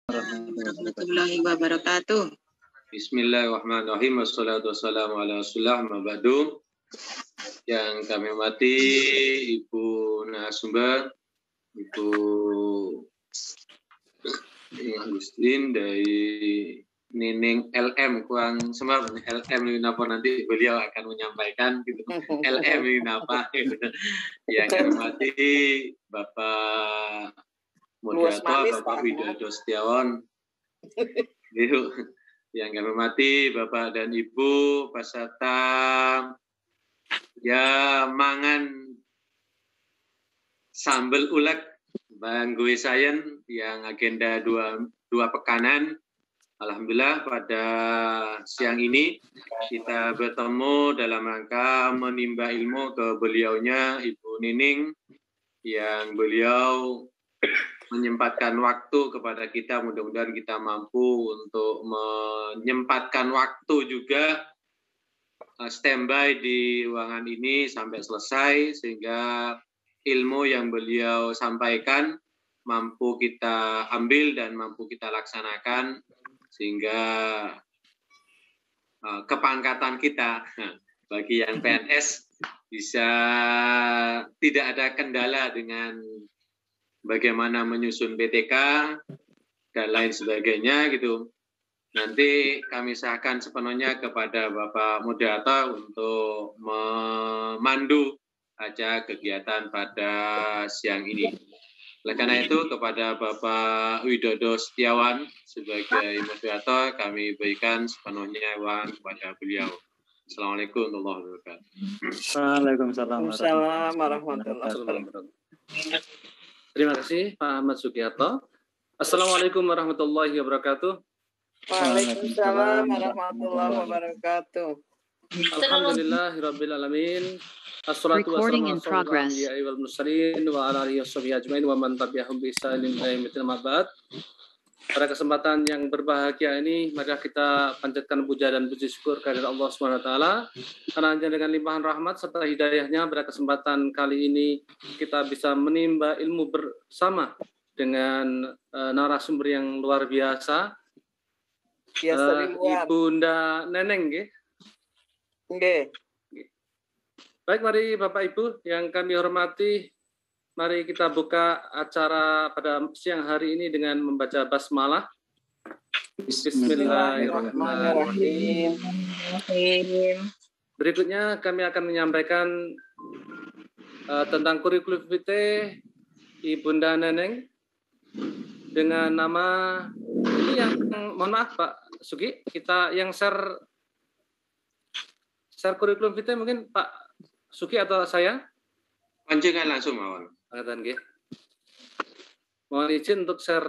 warahmatullahi wabarakatuh. Bismillahirrahmanirrahim. Wassalatu wassalamu ala rasulillah ma'badu. Yang kami hormati Ibu narasumber, Ibu Agustin dari Nining LM kurang semar LM ini apa nanti beliau akan menyampaikan gitu. LM ini apa gitu. Yang kami hormati Bapak Moderator Bapak Widodo Setiawan. Yang kami hormati Bapak dan Ibu peserta ya mangan sambal ulek Bang Gue Sayen yang agenda dua pekanan. Alhamdulillah pada siang ini kita bertemu dalam rangka menimba ilmu ke beliaunya Ibu Nining yang beliau menyempatkan waktu kepada kita. Mudah-mudahan kita mampu untuk menyempatkan waktu juga standby di ruangan ini sampai selesai sehingga ilmu yang beliau sampaikan mampu kita ambil dan mampu kita laksanakan sehingga kepangkatan kita bagi yang PNS bisa tidak ada kendala dengan bagaimana menyusun PTK dan lain sebagainya gitu. Nanti kami serahkan sepenuhnya kepada Bapak Moderator untuk memandu acara kegiatan pada siang ini. Oleh karena itu kepada Bapak Widodo Setiawan sebagai moderator kami berikan sepenuhnya ruang kepada beliau. Assalamualaikum warahmatullahi wabarakatuh. Waalaikumsalam warahmatullahi wabarakatuh. Terima kasih Pak Ahmad Sugiarto. Assalamualaikum warahmatullahi wabarakatuh. Waalaikumsalam warahmatullahi wabarakatuh. Alhamdulillahirabbil alamin. Assalatu wassalamu ala anbiya'i wal mursalin wa ala alihi washabihi ajmain wa man tabi'ahum bi ihsanin ila yaumil qiyamah. Pada kesempatan yang berbahagia ini, mari kita panjatkan puja dan puji syukur kehadirat Allah Subhanahu wa taala karena hanya dengan limpahan rahmat serta hidayahnya pada kesempatan kali ini kita bisa menimba ilmu bersama dengan narasumber yang luar biasa. Ibunda Neneng nggih. Nggih. Baik, mari Bapak Ibu yang kami hormati, mari kita buka acara pada siang hari ini dengan membaca basmalah. Bismillahirrahmanirrahim. Berikutnya kami akan menyampaikan tentang kurikulum vitae Ibunda Neneng dengan nama ini yang mohon maaf Pak Sugi, kita yang share kurikulum vitae mungkin Pak Suki atau saya? Panjenengan langsung mawon. Angkatan nggih. Mohon izin untuk share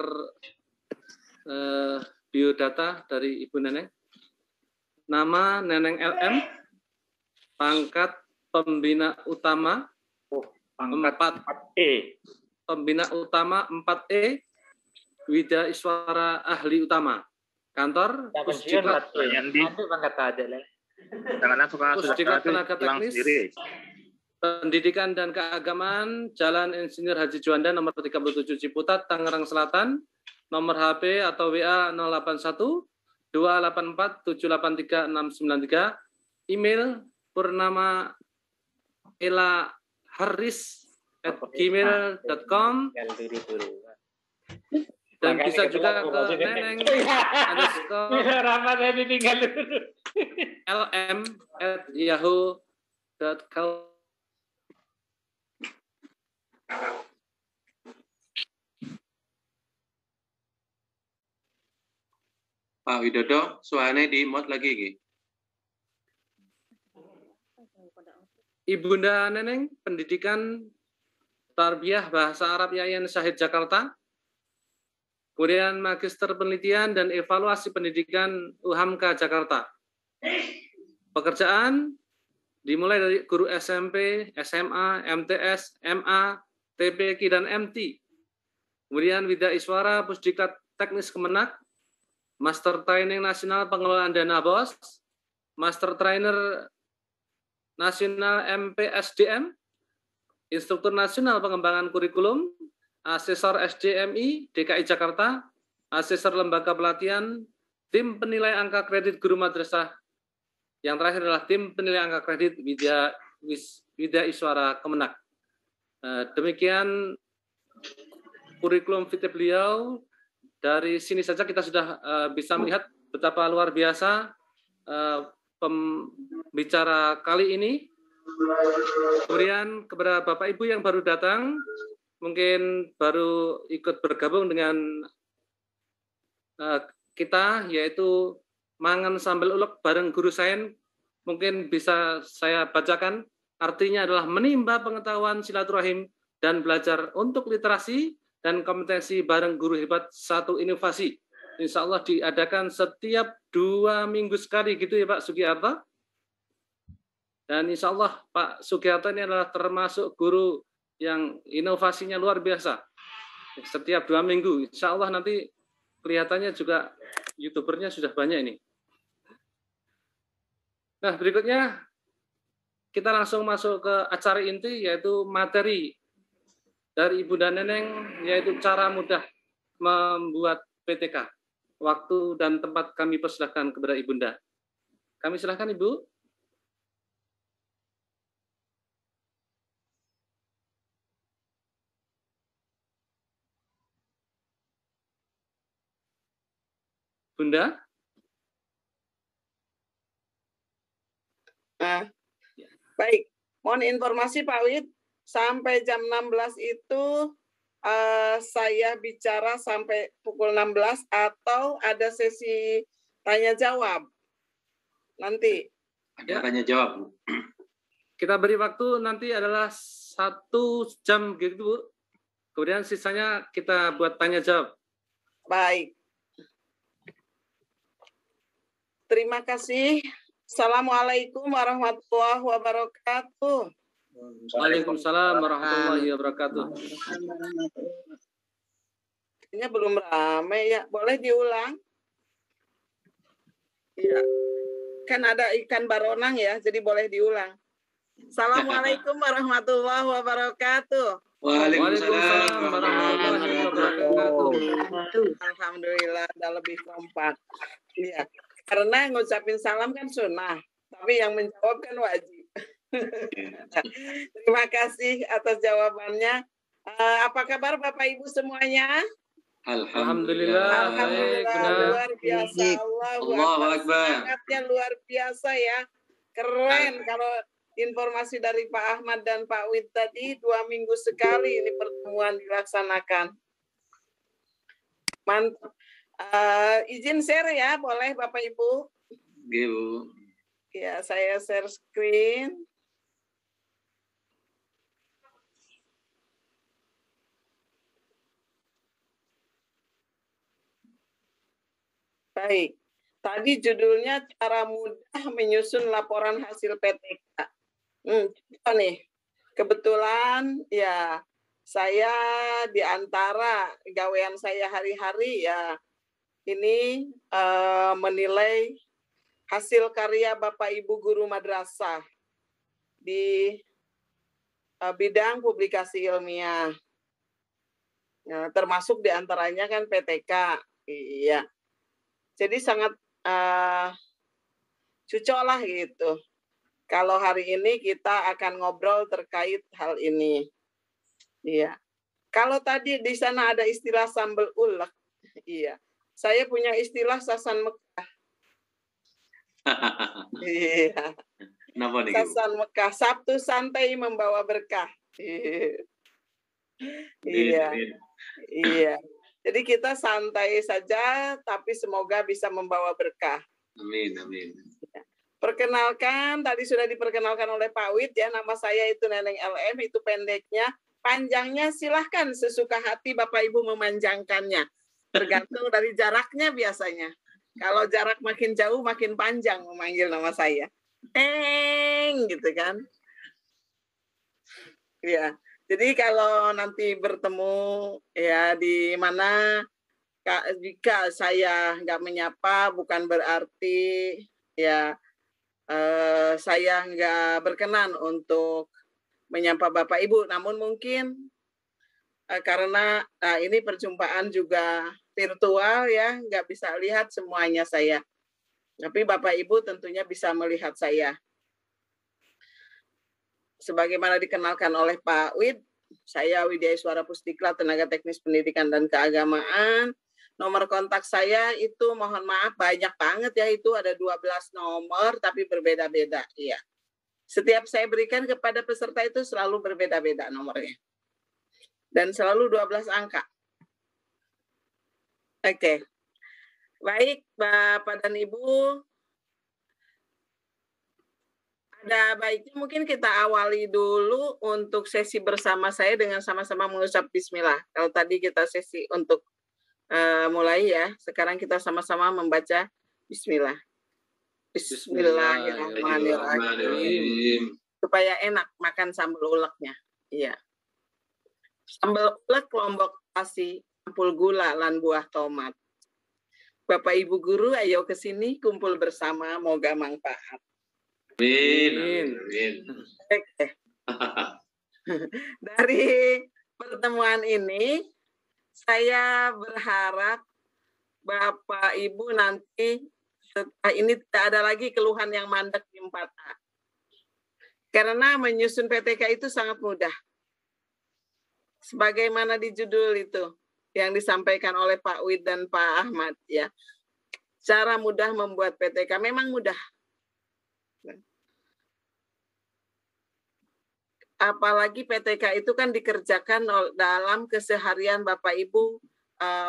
biodata dari Ibu Neneng. Nama Neneng LM, pangkat pembina utama, pangkat 4E. Pembina utama 4E, Widya Iswara ahli utama. Kantor Pusdiklat. Nanti pangkat aja lah. Jangan langsung Pusdiklat Tenaga Teknis, Pendidikan dan Keagamaan, Jalan Insinyur Haji Juanda nomor 37 Ciputat, Tangerang Selatan, nomor HP atau WA 081 284 783 693, email Purnama Ela Haris@gmail.com, dan bisa juga ke Neneng _LM@yahoo.com. Pak Widodo, suaranya di mute lagi nggih. Ibunda Neneng, Pendidikan Tarbiyah Bahasa Arab Yayan Syahid Jakarta. Kemudian Magister Penelitian dan Evaluasi Pendidikan UHAMKA Jakarta. Pekerjaan dimulai dari guru SMP, SMA, MTS, MA, TPQ, dan MT. Kemudian Widya Iswara Pusdiklat Teknis Kemenak, Master Training Nasional Pengelolaan Dana BOS, Master Trainer Nasional MPSDM, Instruktur Nasional Pengembangan Kurikulum, Asesor SDMI DKI Jakarta, asesor lembaga pelatihan, tim penilai angka kredit guru madrasah. Yang terakhir adalah tim penilai angka kredit Widya Iswara Kemenak. Demikian kurikulum vitae beliau. Dari sini saja kita sudah bisa melihat betapa luar biasa pembicara kali ini. Kemudian kepada Bapak Ibu yang baru datang, mungkin baru ikut bergabung dengan kita, yaitu mangan sambal ulek bareng guru sains. Mungkin bisa saya bacakan. Artinya adalah menimba pengetahuan silaturahim dan belajar untuk literasi dan kompetensi bareng guru hebat satu inovasi. Insya Allah diadakan setiap 2 minggu sekali gitu ya Pak Sugiarto. Dan insya Allah Pak Sugiarto ini adalah termasuk guru yang inovasinya luar biasa. Setiap 2 minggu. Insya Allah nanti kelihatannya juga YouTubernya sudah banyak ini. Nah berikutnya kita langsung masuk ke acara inti, yaitu materi dari Ibunda Neneng, yaitu cara mudah membuat PTK. Waktu dan tempat kami persilahkan kepada Ibunda. Kami silahkan Ibu. Bunda. Baik, mohon informasi Pak Wid, sampai jam 16 itu saya bicara sampai pukul 16 atau ada sesi tanya jawab nanti. Ada tanya jawab, Bu. Kita beri waktu nanti adalah 1 jam gitu, Bu. Kemudian sisanya kita buat tanya jawab. Baik. Terima kasih. Assalamualaikum warahmatullahi wabarakatuh. Waalaikumsalam warahmatullahi wabarakatuh. Ini belum ramai ya, boleh diulang? Iya. Kan ada ikan baronang ya, jadi boleh diulang. Assalamualaikum warahmatullahi wabarakatuh. Waalaikumsalam warahmatullahi wabarakatuh. Alhamdulillah, udah lebih kompak. Iya. Karena ngucapin salam kan sunnah, tapi yang menjawab kan wajib. Terima kasih atas jawabannya. Apa kabar Bapak Ibu semuanya? Alhamdulillah. Alhamdulillah, luar biasa. Allahu Akbar. Semangatnya luar biasa ya. Keren kalau informasi dari Pak Ahmad dan Pak Wid tadi 2 minggu sekali ini pertemuan dilaksanakan. Mantap. Izin share ya, boleh Bapak Ibu? Bu. Ya, saya share screen. Baik, tadi judulnya cara mudah menyusun laporan hasil PTK. Coba nih, kebetulan ya saya di antara gawean saya hari-hari ya ini menilai hasil karya Bapak Ibu guru madrasah di bidang publikasi ilmiah. Nah, termasuk di antaranya kan PTK. Iya. Jadi sangat cocok lah gitu. Kalau hari ini kita akan ngobrol terkait hal ini. Iya. Kalau tadi di sana ada istilah sambal ulek. Iya. Saya punya istilah sasan Mekah. Iya. Kenapa nih? Sasan Mekah, Sabtu santai membawa berkah. Iya. Iya. Jadi kita santai saja, tapi semoga bisa membawa berkah. Amin, amin. Perkenalkan, tadi sudah diperkenalkan oleh Pak Wid ya, nama saya itu Neneng LM, itu pendeknya. Panjangnya silahkan sesuka hati Bapak Ibu memanjangkannya. Tergantung dari jaraknya biasanya. Kalau jarak makin jauh, makin panjang memanggil nama saya. Gitu kan. Ya, jadi kalau nanti bertemu ya di mana, jika saya nggak menyapa, bukan berarti ya saya nggak berkenan untuk menyapa Bapak Ibu. Namun mungkin karena ini perjumpaan juga virtual ya, nggak bisa lihat semuanya saya. Tapi Bapak Ibu tentunya bisa melihat saya. Sebagaimana dikenalkan oleh Pak Wid, saya Widya Iswara Pustikla, tenaga teknis pendidikan dan keagamaan. Nomor kontak saya itu mohon maaf banyak banget ya, itu ada 12 nomor tapi berbeda-beda. Iya. Setiap saya berikan kepada peserta itu selalu berbeda-beda nomornya. Dan selalu 12 angka. Oke. Baik, Bapak dan Ibu. Ada baiknya mungkin kita awali dulu untuk sesi bersama saya dengan sama-sama mengucap bismillah. Kalau tadi kita sesi untuk mulai ya, sekarang kita sama-sama membaca bismillah. Bismillahirrahmanirrahim. Supaya enak makan sambal uleknya. Iya. Sambal ulek lombok nasi, ampul gula lan buah tomat. Bapak Ibu guru ayo ke sini kumpul bersama, moga manfaat. Amin. Oke. Dari pertemuan ini saya berharap Bapak Ibu nanti setelah ini tidak ada lagi keluhan yang mandek di 4A. Karena menyusun PTK itu sangat mudah. Sebagaimana di judul itu yang disampaikan oleh Pak Wid dan Pak Ahmad ya. Cara mudah membuat PTK memang mudah. Apalagi PTK itu kan dikerjakan dalam keseharian Bapak Ibu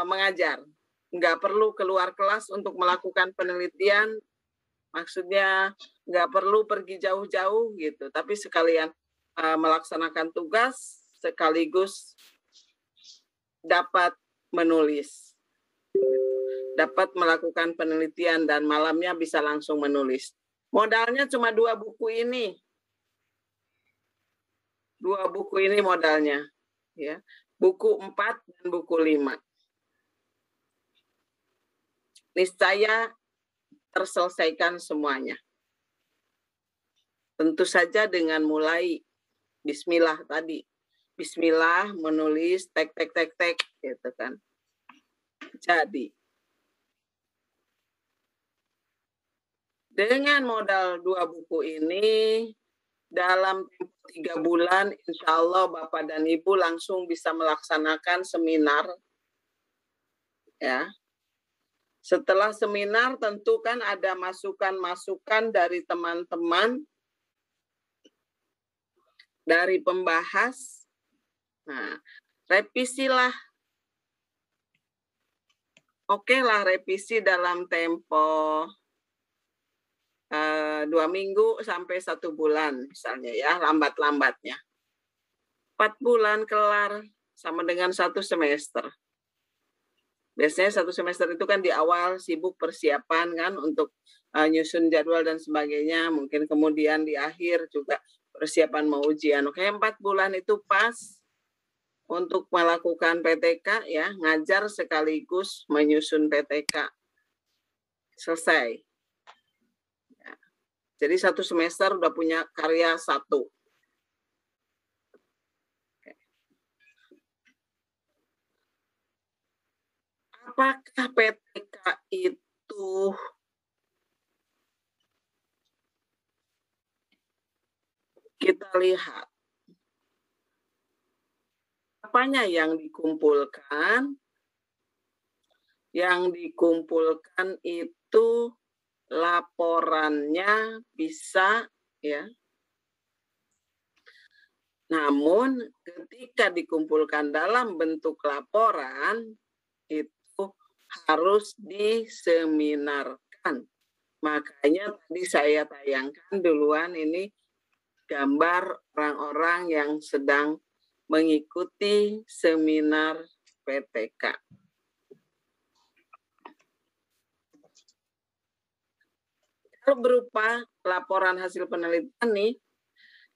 mengajar. Nggak perlu keluar kelas untuk melakukan penelitian, maksudnya nggak perlu pergi jauh-jauh gitu, tapi sekalian melaksanakan tugas sekaligus dapat menulis, dapat melakukan penelitian dan malamnya bisa langsung menulis. Modalnya cuma 2 buku ini. 2 buku ini modalnya, ya. Buku 4 dan buku 5. Niscaya terselesaikan semuanya. Tentu saja dengan mulai bismillah tadi. Bismillah, menulis, tek, gitu kan. Jadi, dengan modal 2 buku ini, dalam tempo 3 bulan, insya Allah Bapak dan Ibu langsung bisa melaksanakan seminar. Ya. Setelah seminar tentu kan ada masukan-masukan dari teman-teman, dari pembahas. Nah, revisilah. Oke lah, revisi dalam tempo 2 minggu sampai 1 bulan misalnya ya, lambat-lambatnya. 4 bulan kelar sama dengan 1 semester. Biasanya 1 semester itu kan di awal sibuk persiapan kan untuk nyusun jadwal dan sebagainya. Mungkin kemudian di akhir juga persiapan mau ujian. Oke, 4 bulan itu pas untuk melakukan PTK ya, ngajar sekaligus menyusun PTK. Selesai. Ya. Jadi 1 semester udah punya karya 1. Apakah PTK itu kita lihat apanya yang dikumpulkan? Yang dikumpulkan itu laporannya bisa ya. Namun ketika dikumpulkan dalam bentuk laporan itu harus diseminarkan. Makanya tadi saya tayangkan duluan ini gambar orang-orang yang sedang mengikuti seminar PTK. Kalau berupa laporan hasil penelitian nih,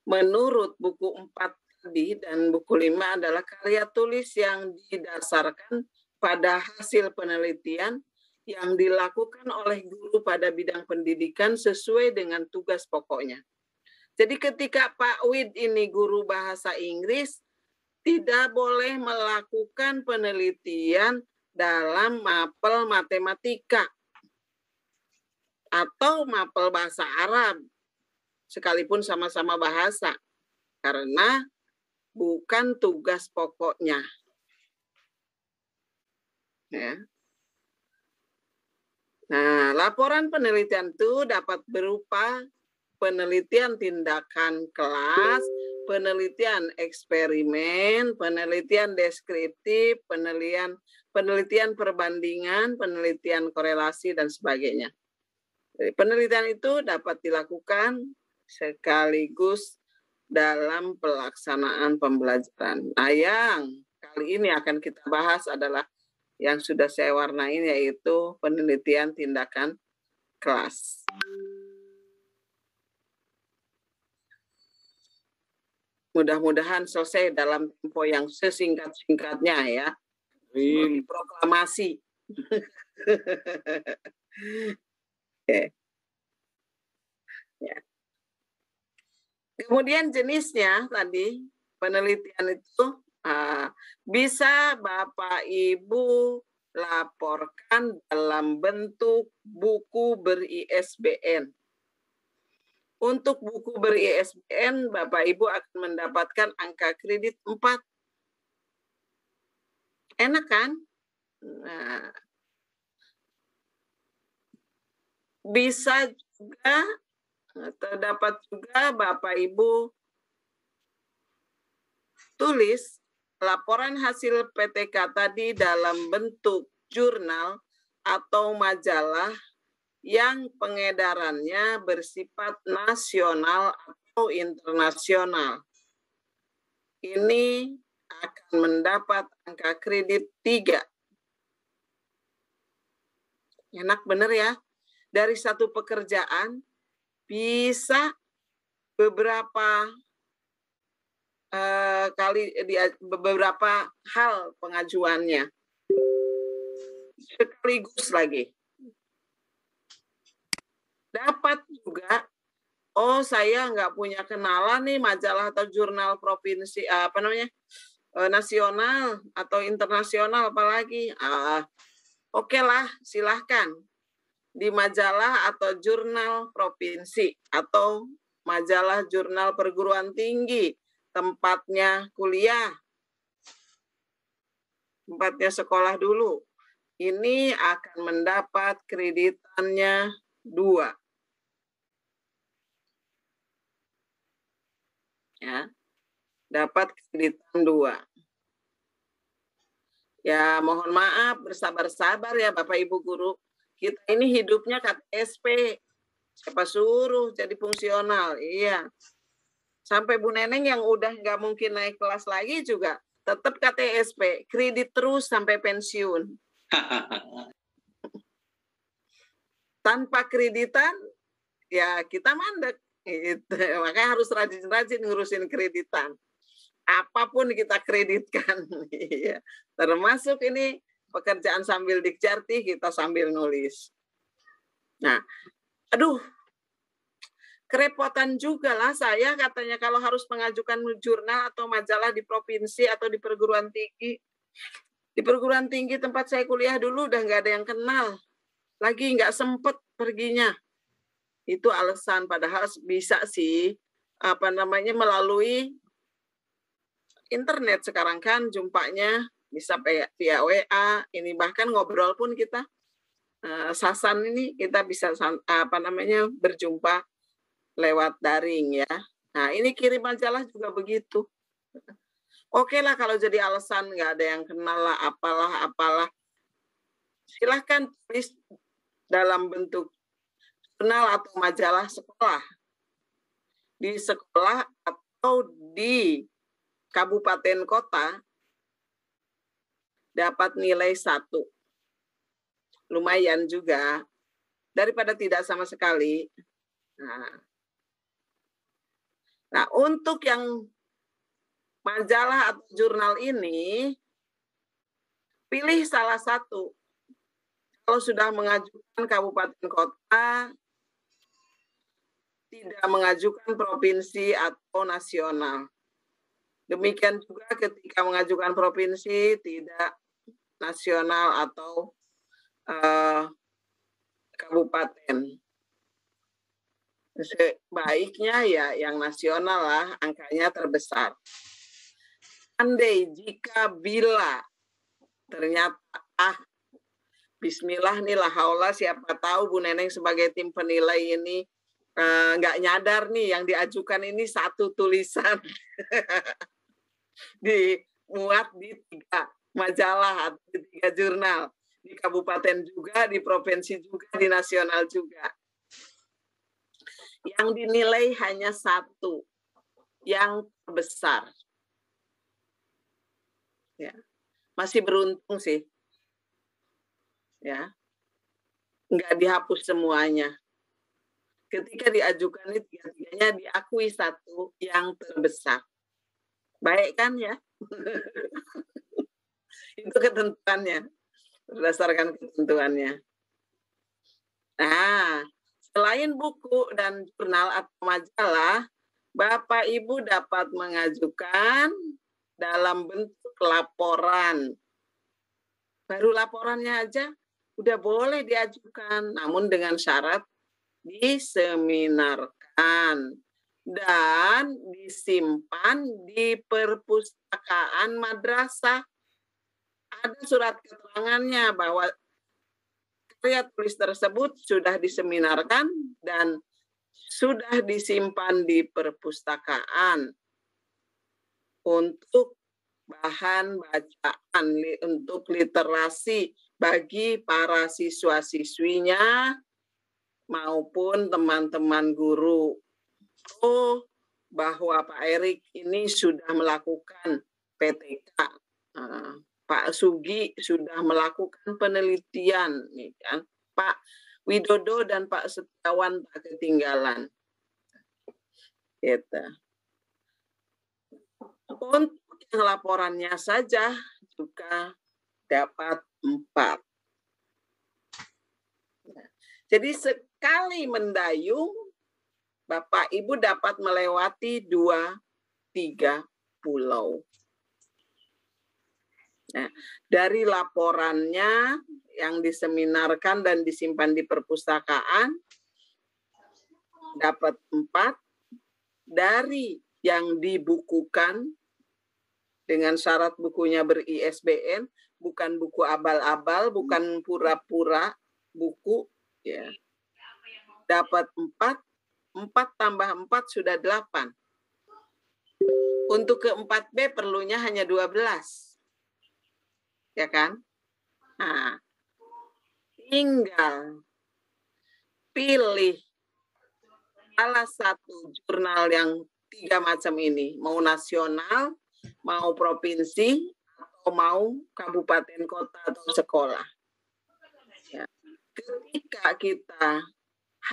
menurut buku 4 tadi dan buku 5 adalah karya tulis yang didasarkan pada hasil penelitian yang dilakukan oleh guru pada bidang pendidikan sesuai dengan tugas pokoknya. Jadi ketika Pak Wid ini guru bahasa Inggris, tidak boleh melakukan penelitian dalam mapel matematika atau mapel bahasa Arab, sekalipun sama-sama bahasa, karena bukan tugas pokoknya. Ya. Nah, laporan penelitian itu dapat berupa penelitian tindakan kelas, penelitian eksperimen, penelitian deskriptif, penelitian perbandingan, penelitian korelasi, dan sebagainya. Jadi, penelitian itu dapat dilakukan sekaligus dalam pelaksanaan pembelajaran. Nah, yang kali ini akan kita bahas adalah yang sudah saya warnain, yaitu penelitian tindakan kelas. Mudah-mudahan selesai dalam tempo yang sesingkat-singkatnya ya. Sebagai proklamasi. Okay. Ya. Kemudian jenisnya tadi penelitian itu bisa Bapak Ibu laporkan dalam bentuk buku ber-ISBN. Untuk buku ber-ISBN, Bapak Ibu akan mendapatkan angka kredit 4. Enak kan? Nah, bisa juga, terdapat juga Bapak Ibu tulis laporan hasil PTK tadi dalam bentuk jurnal atau majalah yang pengedarannya bersifat nasional atau internasional. Ini akan mendapat angka kredit 3. Enak bener ya? Dari satu pekerjaan bisa beberapa beberapa hal pengajuannya sekaligus lagi. Dapat juga, oh saya nggak punya kenalan nih majalah atau jurnal provinsi nasional atau internasional apalagi. Oke lah, silahkan di majalah atau jurnal provinsi atau majalah jurnal perguruan tinggi, tempatnya kuliah, tempatnya sekolah dulu. Ini akan mendapat kreditannya 2. Ya, dapat kreditan 2. Ya, mohon maaf, bersabar-sabar ya Bapak Ibu guru. Kita ini hidupnya KTSP. Siapa suruh jadi fungsional? Iya. Sampai Bu Neneng yang udah nggak mungkin naik kelas lagi juga tetap KTSP, kredit terus sampai pensiun. Tanpa kreditan, ya kita mandek. Gitu. Makanya harus rajin-rajin ngurusin kreditan. Apapun kita kreditkan. Termasuk ini pekerjaan sambil dikjarti, kita sambil nulis. Nah, aduh, kerepotan juga lah saya katanya kalau harus mengajukan jurnal atau majalah di provinsi atau di perguruan tinggi. Di perguruan tinggi tempat saya kuliah dulu udah nggak ada yang kenal. Lagi nggak sempet perginya. Itu alasan, padahal bisa sih melalui internet sekarang kan jumpanya bisa via WA, ini bahkan ngobrol pun kita sasan ini kita bisa berjumpa lewat daring ya. Nah, ini kirim majalah juga begitu. Oke lah kalau jadi alasan nggak ada yang kenal lah, apalah. Silahkan tulis dalam bentuk jurnal atau majalah sekolah. Di sekolah atau di kabupaten kota dapat nilai 1. Lumayan juga. Daripada tidak sama sekali. Nah, untuk yang majalah atau jurnal ini, pilih salah satu. Kalau sudah mengajukan kabupaten kota, tidak mengajukan provinsi atau nasional. Demikian juga ketika mengajukan provinsi, tidak nasional atau kabupaten. Sebaiknya ya yang nasional lah, angkanya terbesar. Andai jika bila ternyata bismillah nih lah haula, siapa tahu Bu Neneng sebagai tim penilai ini nggak nyadar nih yang diajukan ini satu tulisan dimuat di 3 majalah atau di 3 jurnal, di kabupaten juga, di provinsi juga, di nasional juga. Yang dinilai hanya 1, yang terbesar. Ya, masih beruntung sih. Ya, nggak dihapus semuanya. Ketika diajukan ini 3-3-nya diakui 1 yang terbesar. Baik kan ya? Itu ketentuannya, berdasarkan ketentuannya. Nah, selain buku dan jurnal atau majalah, Bapak Ibu dapat mengajukan dalam bentuk laporan. Baru laporannya aja udah boleh diajukan, namun dengan syarat diseminarkan dan disimpan di perpustakaan madrasah. Ada surat keterangannya bahwa karya tulis tersebut sudah diseminarkan dan sudah disimpan di perpustakaan untuk bahan bacaan, untuk literasi bagi para siswa-siswinya maupun teman-teman guru. Oh, bahwa Pak Erik ini sudah melakukan PTK. Pak Sugi sudah melakukan penelitian, nih kan? Pak Widodo dan Pak Setiawan tak ketinggalan. Gitu. Untuk yang laporannya saja juga dapat 4. Jadi sekali mendayung, Bapak Ibu dapat melewati 2-3 pulau. Nah, dari laporannya yang diseminarkan dan disimpan di perpustakaan dapat 4, dari yang dibukukan dengan syarat bukunya ber-ISBN, bukan buku abal-abal, bukan pura-pura buku, ya. Dapat 4, 4 tambah 4 sudah 8. Untuk ke 4B perlunya hanya 12. Ya kan? Nah, tinggal pilih salah satu jurnal yang 3 macam ini, mau nasional, mau provinsi, atau mau kabupaten, kota, atau sekolah. Ya. Ketika kita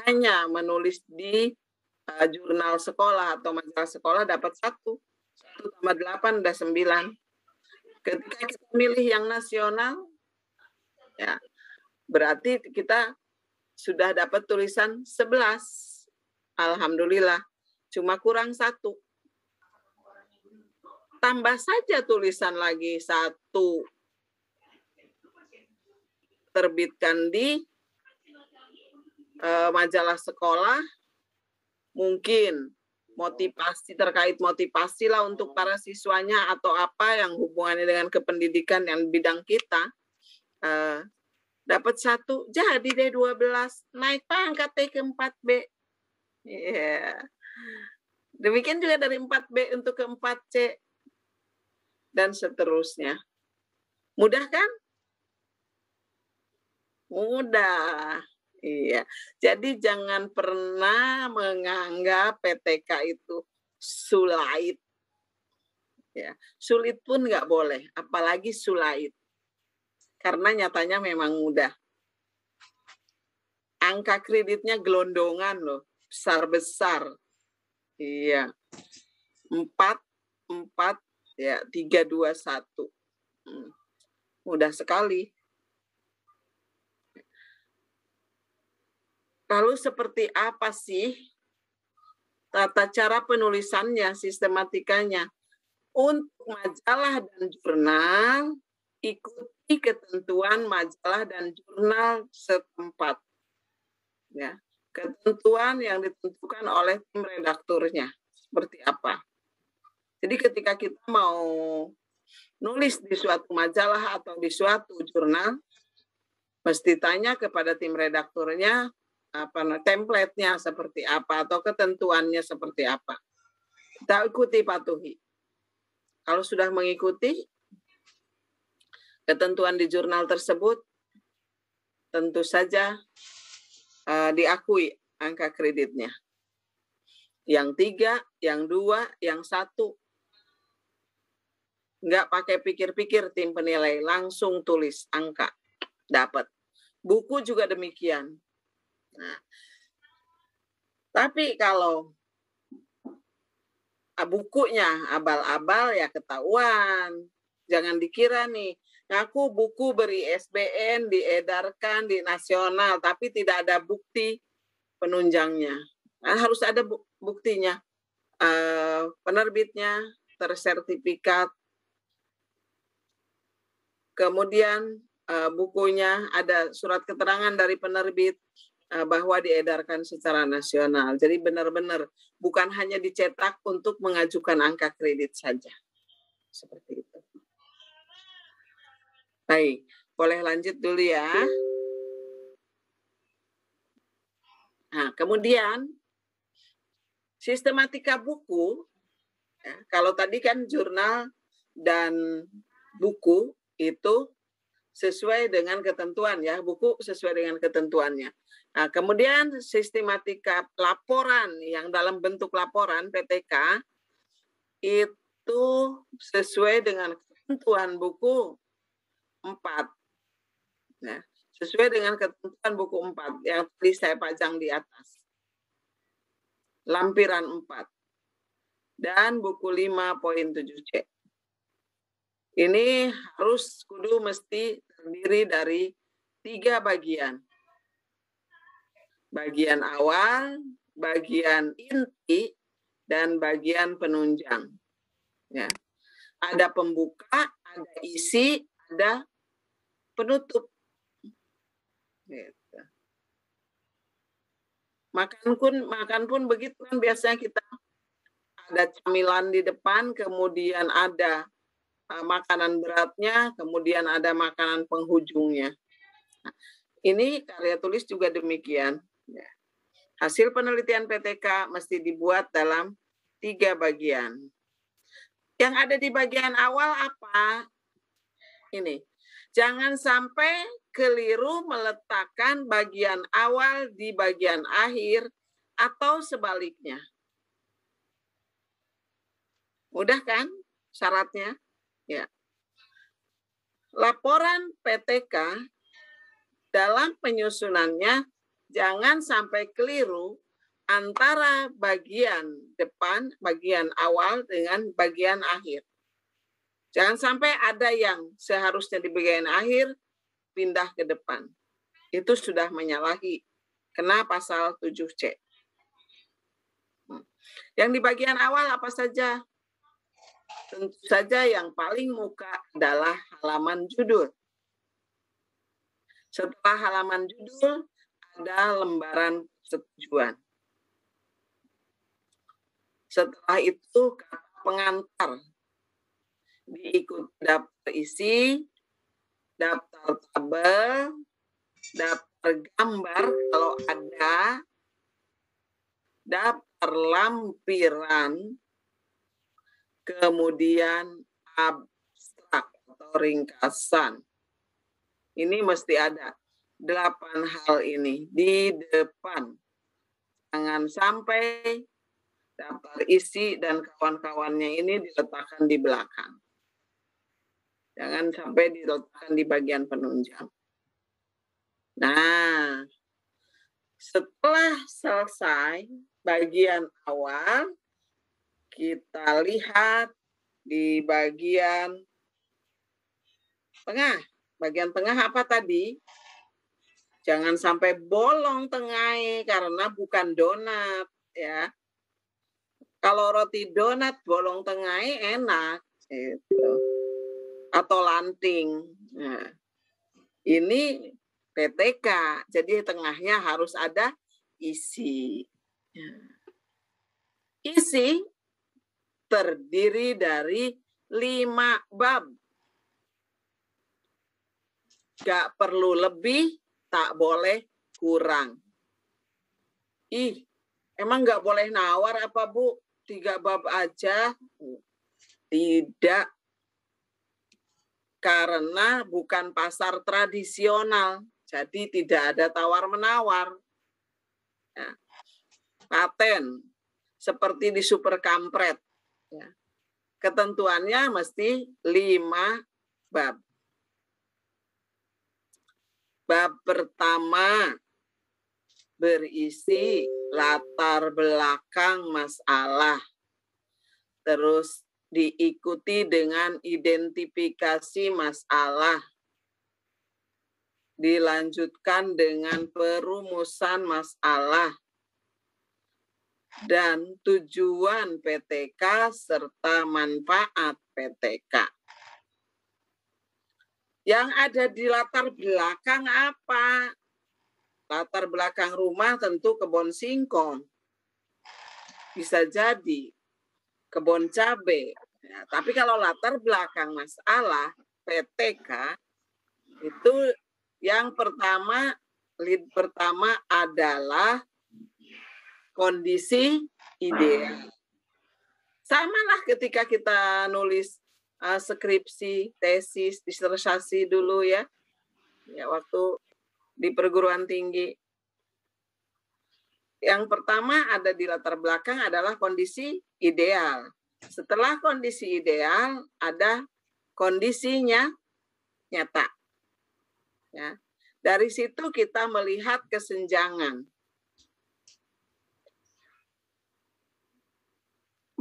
hanya menulis di jurnal sekolah atau majalah sekolah dapat 1 tambah 8 udah 9. Ketika kita milih yang nasional, ya berarti kita sudah dapat tulisan 11. Alhamdulillah, cuma kurang 1. Tambah saja tulisan lagi 1. Terbitkan di majalah sekolah, mungkin motivasi, terkait motivasi lah untuk para siswanya atau apa yang hubungannya dengan kependidikan yang bidang kita, dapat 1, jadi deh 12, naik pangkat ke 4B. Yeah. Demikian juga dari 4B untuk ke 4C dan seterusnya. Mudah kan? Mudah. Iya, jadi jangan pernah menganggap PTK itu sulit. Ya, sulit pun nggak boleh, apalagi sulit. Karena nyatanya memang mudah. Angka kreditnya gelondongan loh, besar-besar. Iya, 4, ya 3, 2, 1. Mudah sekali. Lalu seperti apa sih tata cara penulisannya, sistematikanya? Untuk majalah dan jurnal ikuti ketentuan majalah dan jurnal setempat. Ya, ketentuan yang ditentukan oleh tim redakturnya seperti apa. Jadi ketika kita mau nulis di suatu majalah atau di suatu jurnal, mesti tanya kepada tim redakturnya template-nya seperti apa atau ketentuannya seperti apa. Kita ikuti, patuhi. Kalau sudah mengikuti ketentuan di jurnal tersebut, tentu saja diakui angka kreditnya. Yang 3, yang 2, yang 1. Nggak pakai pikir-pikir tim penilai, langsung tulis angka, dapat. Buku juga demikian. Nah, tapi kalau bukunya abal-abal ya ketahuan. Jangan dikira nih, aku buku beri ISBN, diedarkan di nasional, tapi tidak ada bukti penunjangnya. Nah, harus ada buktinya. Penerbitnya tersertifikat. Kemudian bukunya ada surat keterangan dari penerbit bahwa diedarkan secara nasional. Jadi benar-benar bukan hanya dicetak untuk mengajukan angka kredit saja. Seperti itu. Baik, boleh lanjut dulu ya. Nah, kemudian sistematika buku, ya, kalau tadi kan jurnal dan buku itu sesuai dengan ketentuan ya, buku sesuai dengan ketentuannya. Nah, kemudian sistematika laporan yang dalam bentuk laporan PTK itu sesuai dengan ketentuan buku 4. Nah, sesuai dengan ketentuan buku 4 yang tadi saya pajang di atas. Lampiran 4. Dan buku 5.7C. Ini harus kudu mesti terdiri dari 3 bagian. Bagian awal, bagian inti, dan bagian penunjang. Ya. Ada pembuka, ada isi, ada penutup. Gitu. Makan pun begitu kan biasanya kita ada camilan di depan, kemudian ada makanan beratnya, kemudian ada makanan penghujungnya. Nah, ini karya tulis juga demikian. Ya. Hasil penelitian PTK mesti dibuat dalam 3 bagian. Yang ada di bagian awal apa? Ini, jangan sampai keliru meletakkan bagian awal di bagian akhir atau sebaliknya. Mudah kan syaratnya? Ya. Laporan PTK dalam penyusunannya jangan sampai keliru antara bagian depan, bagian awal dengan bagian akhir. Jangan sampai ada yang seharusnya di bagian akhir pindah ke depan. Itu sudah menyalahi kena pasal 7C. Yang di bagian awal apa saja? Tentu saja yang paling muka adalah halaman judul. Setelah halaman judul, ada lembaran persetujuan. Setelah itu, kata pengantar. Diikuti daftar isi, daftar tabel, daftar gambar kalau ada, daftar lampiran, kemudian abstrak atau ringkasan. Ini mesti ada 8 hal ini di depan. Jangan sampai daftar isi dan kawan-kawannya ini diletakkan di belakang. Jangan sampai diletakkan di bagian penunjang. Nah, setelah selesai bagian awal, kita lihat di bagian tengah. Bagian tengah apa tadi? Jangan sampai bolong tengahnya karena bukan donat ya. Kalau roti donat bolong tengahnya enak gitu. atau lanting. Nah, ini PTK, jadi tengahnya harus ada isi. Isi terdiri dari 5 bab. Gak perlu lebih, tak boleh kurang. Emang gak boleh nawar apa Bu? 3 bab aja? Tidak. Karena bukan pasar tradisional, jadi tidak ada tawar-menawar. Ya. Paten, seperti di super kampret. Ya. Ketentuannya mesti 5 bab. Bab pertama berisi latar belakang masalah. Terus diikuti dengan identifikasi masalah. Dilanjutkan dengan perumusan masalah. Dan tujuan PTK serta manfaat PTK. Yang ada di latar belakang apa? Latar belakang rumah tentu kebun singkong. Bisa jadi kebun cabai. Ya, tapi kalau latar belakang masalah PTK itu yang pertama, lead pertama adalah kondisi ideal. Samalah ketika kita nulis skripsi, tesis, disertasi dulu ya. Ya, waktu di perguruan tinggi. Yang pertama ada di latar belakang adalah kondisi ideal. Setelah kondisi ideal ada kondisinya nyata. Ya. Dari situ kita melihat kesenjangan.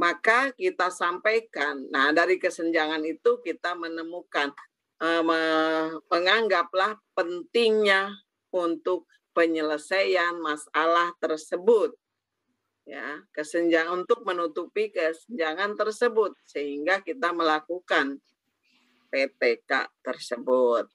Maka kita sampaikan, nah dari kesenjangan itu kita menemukan, menganggaplah pentingnya untuk penyelesaian masalah tersebut. Ya, kesenjangan untuk menutupi kesenjangan tersebut, sehingga kita melakukan PTK tersebut.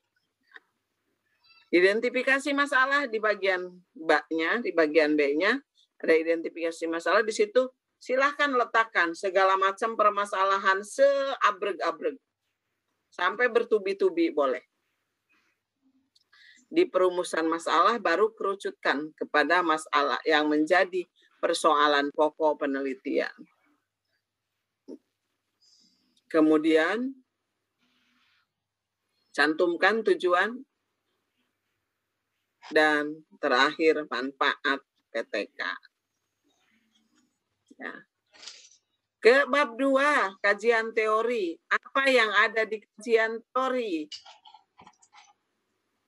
Identifikasi masalah di bagian B-nya, di bagian B-nya, ada identifikasi masalah di situ. Silahkan letakkan segala macam permasalahan seabreg-abreg. Sampai bertubi-tubi boleh. Di perumusan masalah baru kerucutkan kepada masalah yang menjadi persoalan pokok penelitian. Kemudian, cantumkan tujuan dan terakhir manfaat PTK. Ya. Ke bab 2, kajian teori. Apa yang ada di kajian teori?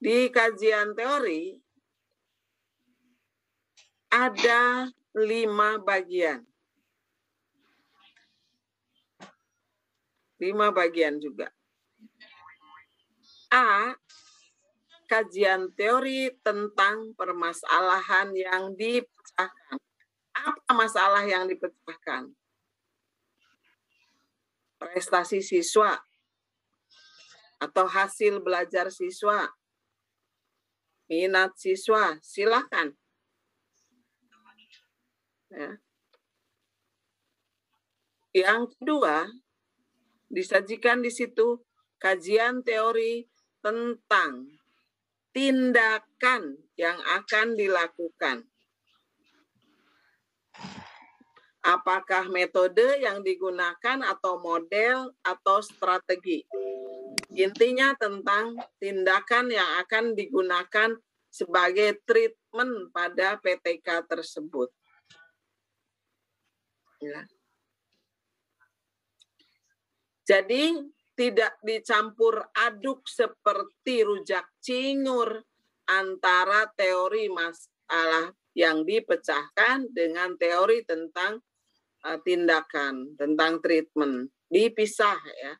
Di kajian teori ada 5 bagian. 5 bagian juga. A, kajian teori tentang permasalahan yang dipecahkan. Apa masalah yang dipecahkan? Prestasi siswa atau hasil belajar siswa, minat siswa, silakan. Ya. Yang kedua, disajikan di situ kajian teori tentang tindakan yang akan dilakukan. Apakah metode yang digunakan atau model atau strategi. Intinya tentang tindakan yang akan digunakan sebagai treatment pada PTK tersebut. Ya. Jadi tidak dicampur aduk seperti rujak cingur antara teori masalah yang dipecahkan dengan teori tentang tindakan, tentang treatment. Dipisah ya.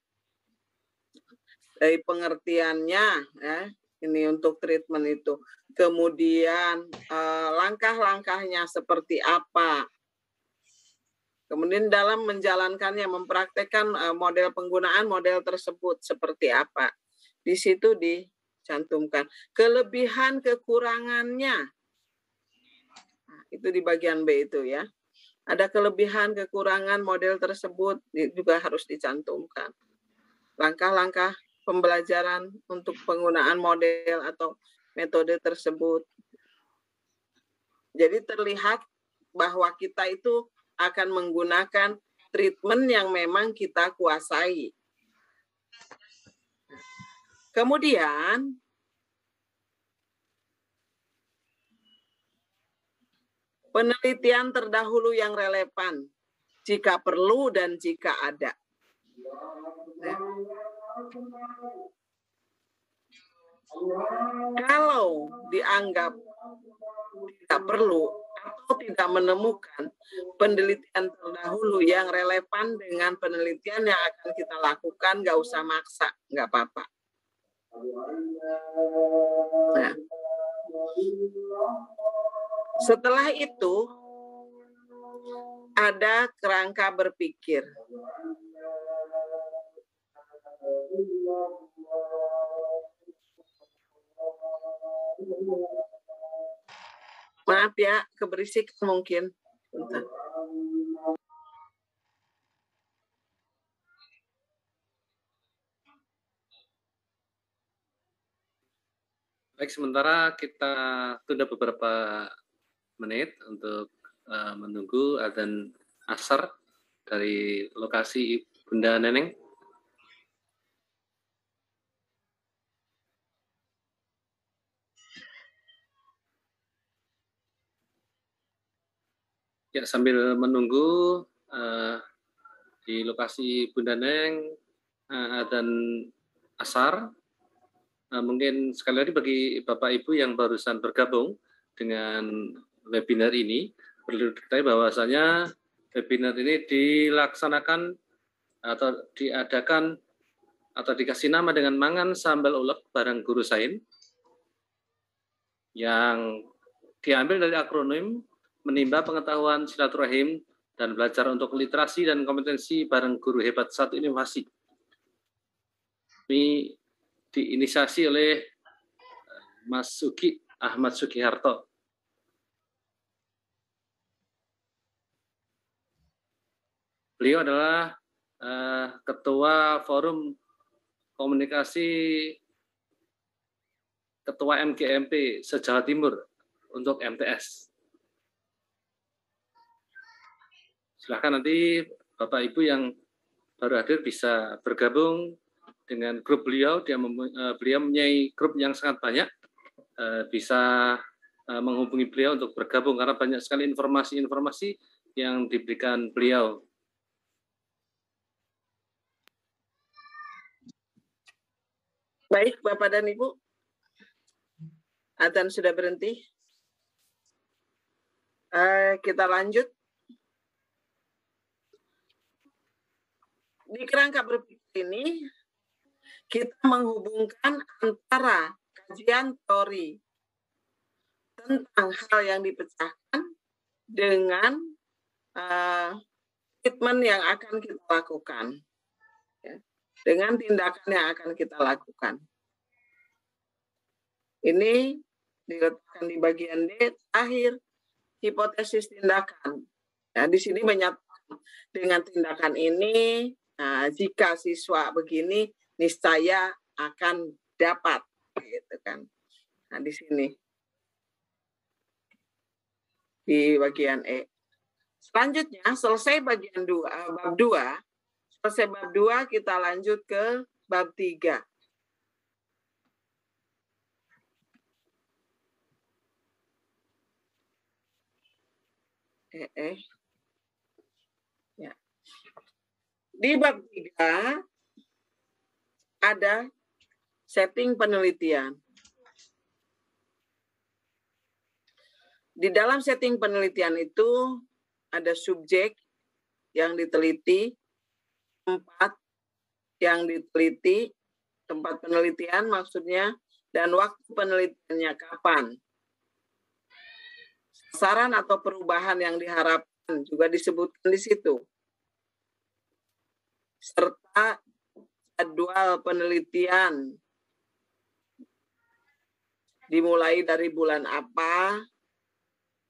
Dari pengertiannya ya, ini untuk treatment itu. Kemudian langkah-langkahnya seperti apa. Kemudian dalam menjalankannya, mempraktekkan model penggunaan model tersebut seperti apa. Di situ dicantumkan. Kelebihan kekurangannya. Nah, itu di bagian B itu ya. Ada kelebihan kekurangan model tersebut juga harus dicantumkan. Langkah-langkah pembelajaran untuk penggunaan model atau metode tersebut. Jadi terlihat bahwa kita itu akan menggunakan treatment yang memang kita kuasai. Kemudian, penelitian terdahulu yang relevan, jika perlu dan jika ada. Kalau dianggap tidak perlu atau tidak menemukan penelitian terdahulu yang relevan dengan penelitian yang akan kita lakukan, nggak usah maksa, nggak apa-apa. Nah, setelah itu ada kerangka berpikir. Maaf ya, keberisik mungkin. Bentar. Baik, sementara kita tunda beberapa menit untuk menunggu adzan asar dari lokasi Bunda Neneng. Ya, sambil menunggu di lokasi Bunda Neneng adzan asar, mungkin sekali lagi bagi Bapak Ibu yang barusan bergabung dengan webinar ini, perlu diketahui bahwasanya webinar ini dilaksanakan atau diadakan atau dikasih nama dengan Mangan Sambal Ulek bareng Guru Sain, yang diambil dari akronim Menimba Pengetahuan Silaturahim dan Belajar untuk Literasi dan Kompetensi bareng Guru Hebat 1 Inovasi. Ini diinisiasi oleh Mas Sugi Ahmad Sugiharto. Beliau adalah Ketua Forum Komunikasi Ketua MGMP se-Jawa Timur untuk MTS. Silahkan nanti Bapak Ibu yang baru hadir bisa bergabung dengan grup beliau. Beliau mempunyai grup yang sangat banyak. Bisa menghubungi beliau untuk bergabung karena banyak sekali informasi-informasi yang diberikan beliau. Baik, Bapak dan Ibu. Adzan sudah berhenti. Kita lanjut. Di kerangka berpikir ini, kita menghubungkan antara kajian teori tentang hal yang dipecahkan dengan treatment yang akan kita lakukan. Ya, dengan tindakan yang akan kita lakukan. Ini diletakkan di bagian D, akhir hipotesis tindakan. Ya, di sini menyatakan dengan tindakan ini, jika siswa begini, niscaya akan dapat, gitu kan. Nah, di sini di bagian E. Selanjutnya, selesai bagian 2, bab 2. Selesai bab 2, kita lanjut ke bab 3. Ya. Di bab 3 ada setting penelitian. Di dalam setting penelitian itu ada subjek yang diteliti, tempat yang diteliti, tempat penelitian maksudnya, dan waktu penelitiannya kapan. Sasaran atau perubahan yang diharapkan juga disebutkan di situ. Serta jadwal penelitian dimulai dari bulan apa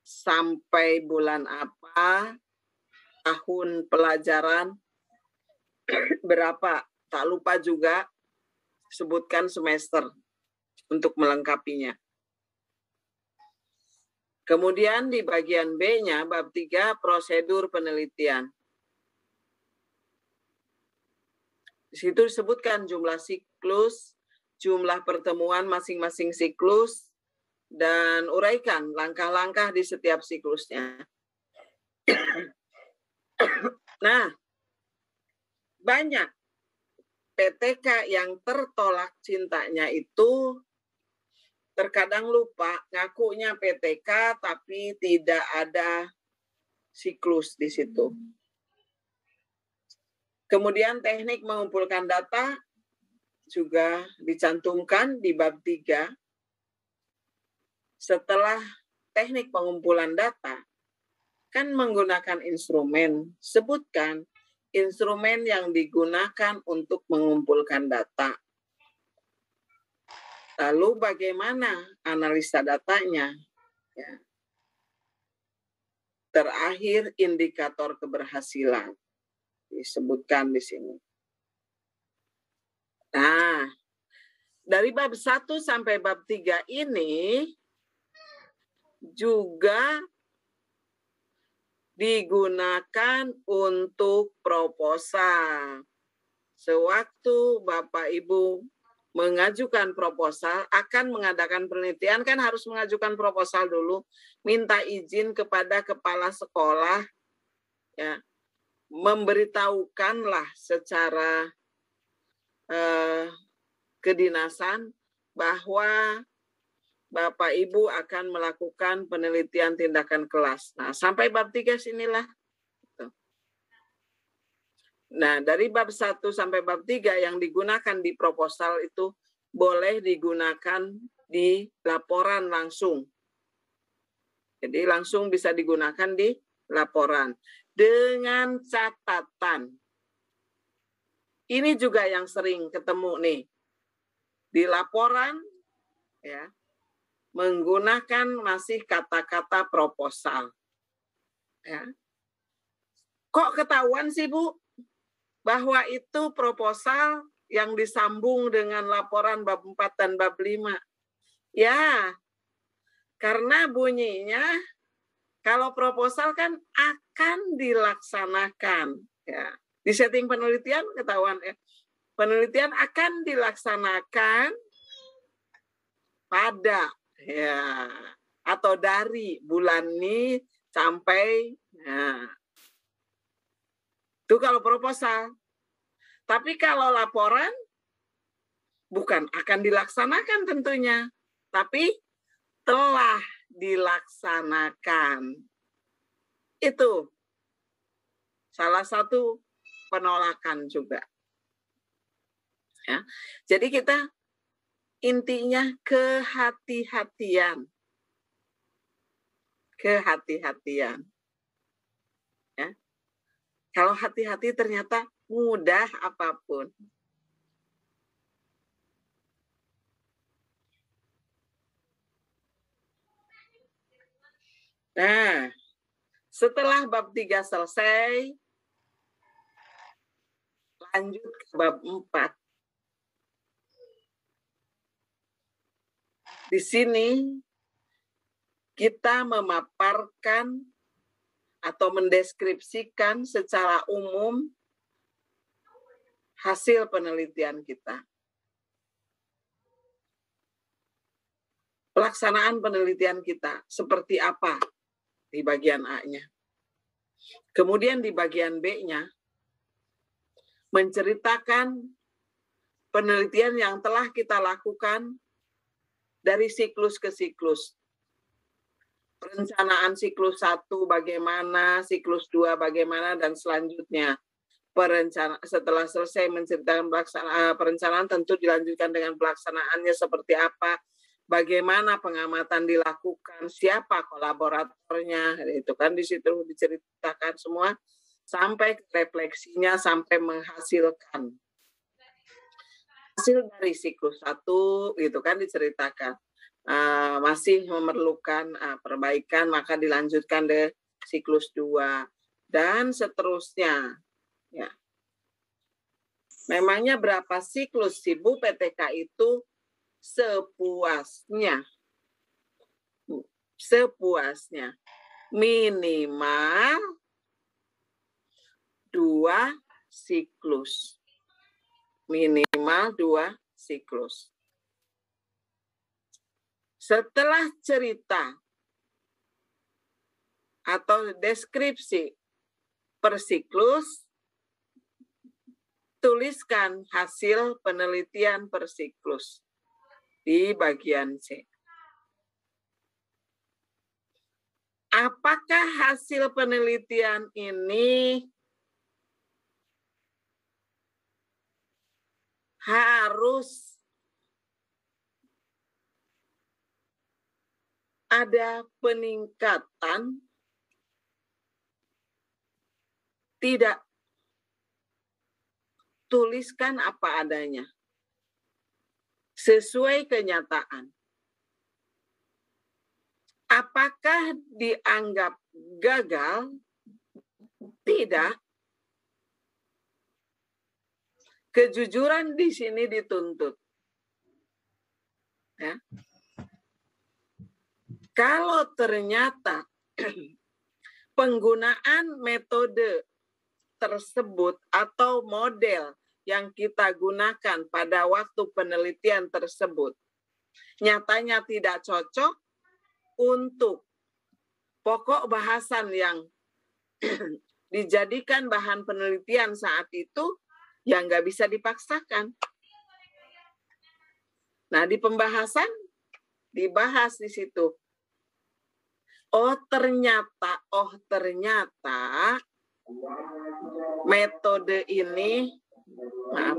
sampai bulan apa, tahun pelajaran berapa. Tak lupa juga sebutkan semester untuk melengkapinya. Kemudian di bagian B-nya, bab 3, prosedur penelitian. Di situ disebutkan jumlah siklus, jumlah pertemuan masing-masing siklus, dan uraikan langkah-langkah di setiap siklusnya. Nah, banyak PTK yang tertolak cintanya itu terkadang lupa ngakunya PTK tapi tidak ada siklus di situ. Kemudian teknik mengumpulkan data juga dicantumkan di bab 3. Setelah teknik pengumpulan data, kan menggunakan instrumen. Sebutkan instrumen yang digunakan untuk mengumpulkan data. Lalu bagaimana analisa datanya? Ya. Terakhir, indikator keberhasilan. Disebutkan di sini. Nah, dari bab 1 sampai bab 3 ini juga digunakan untuk proposal. Sewaktu Bapak Ibu mengajukan proposal, akan mengadakan penelitian, kan harus mengajukan proposal dulu, minta izin kepada kepala sekolah, ya, memberitahukanlah secara kedinasan bahwa Bapak Ibu akan melakukan penelitian tindakan kelas. Nah, sampai bab 3 sinilah. Nah, dari bab 1 sampai bab 3 yang digunakan di proposal itu boleh digunakan di laporan langsung. Jadi langsung bisa digunakan di laporan. Dengan catatan. Ini juga yang sering ketemu nih. Di laporan, ya, menggunakan masih kata-kata proposal. Ya. Kok ketahuan sih, Bu? Bahwa itu proposal yang disambung dengan laporan bab 4 dan bab 5. Ya, karena bunyinya kalau proposal kan akan dilaksanakan. Ya. Di setting penelitian ketahuan ya. Penelitian akan dilaksanakan pada ya atau dari bulan ini sampai itu kalau proposal. Tapi kalau laporan bukan akan dilaksanakan tentunya, tapi telah dilaksanakan. Itu salah satu penolakan juga. Ya. Jadi kita intinya kehati-hatian. Kehati-hatian. Ya. Kalau hati-hati ternyata mudah apapun. Nah, setelah bab 3 selesai, lanjut ke bab 4. Di sini kita memaparkan atau mendeskripsikan secara umum hasil penelitian kita. Pelaksanaan penelitian kita seperti apa di bagian A-nya. Kemudian di bagian B-nya menceritakan penelitian yang telah kita lakukan dari siklus ke siklus. Perencanaan siklus 1 bagaimana, siklus 2 bagaimana, dan selanjutnya. Setelah selesai menceritakan perencanaan, tentu dilanjutkan dengan pelaksanaannya seperti apa. bagaimana pengamatan dilakukan, siapa kolaboratornya, itu kan di situ diceritakan semua, sampai refleksinya, sampai menghasilkan hasil dari siklus 1, gitu kan diceritakan. Masih memerlukan perbaikan, maka dilanjutkan ke siklus 2 dan seterusnya. Ya. Memangnya berapa siklus sih Bu PTK itu? Sepuasnya. Sepuasnya. Minimal 2 siklus. Minimal 2 siklus. Setelah cerita atau deskripsi per siklus, tuliskan hasil penelitian per siklus di bagian C. Apakah hasil penelitian ini harus ada peningkatan? Tidak. Tuliskan apa adanya. Sesuai kenyataan. Apakah dianggap gagal? Tidak. Kejujuran di sini dituntut. Ya. Kalau ternyata penggunaan metode tersebut atau model yang kita gunakan pada waktu penelitian tersebut nyatanya tidak cocok untuk pokok bahasan yang dijadikan bahan penelitian saat itu, ya nggak bisa dipaksakan. Nah, di pembahasan dibahas di situ. Oh ternyata metode ini, maaf.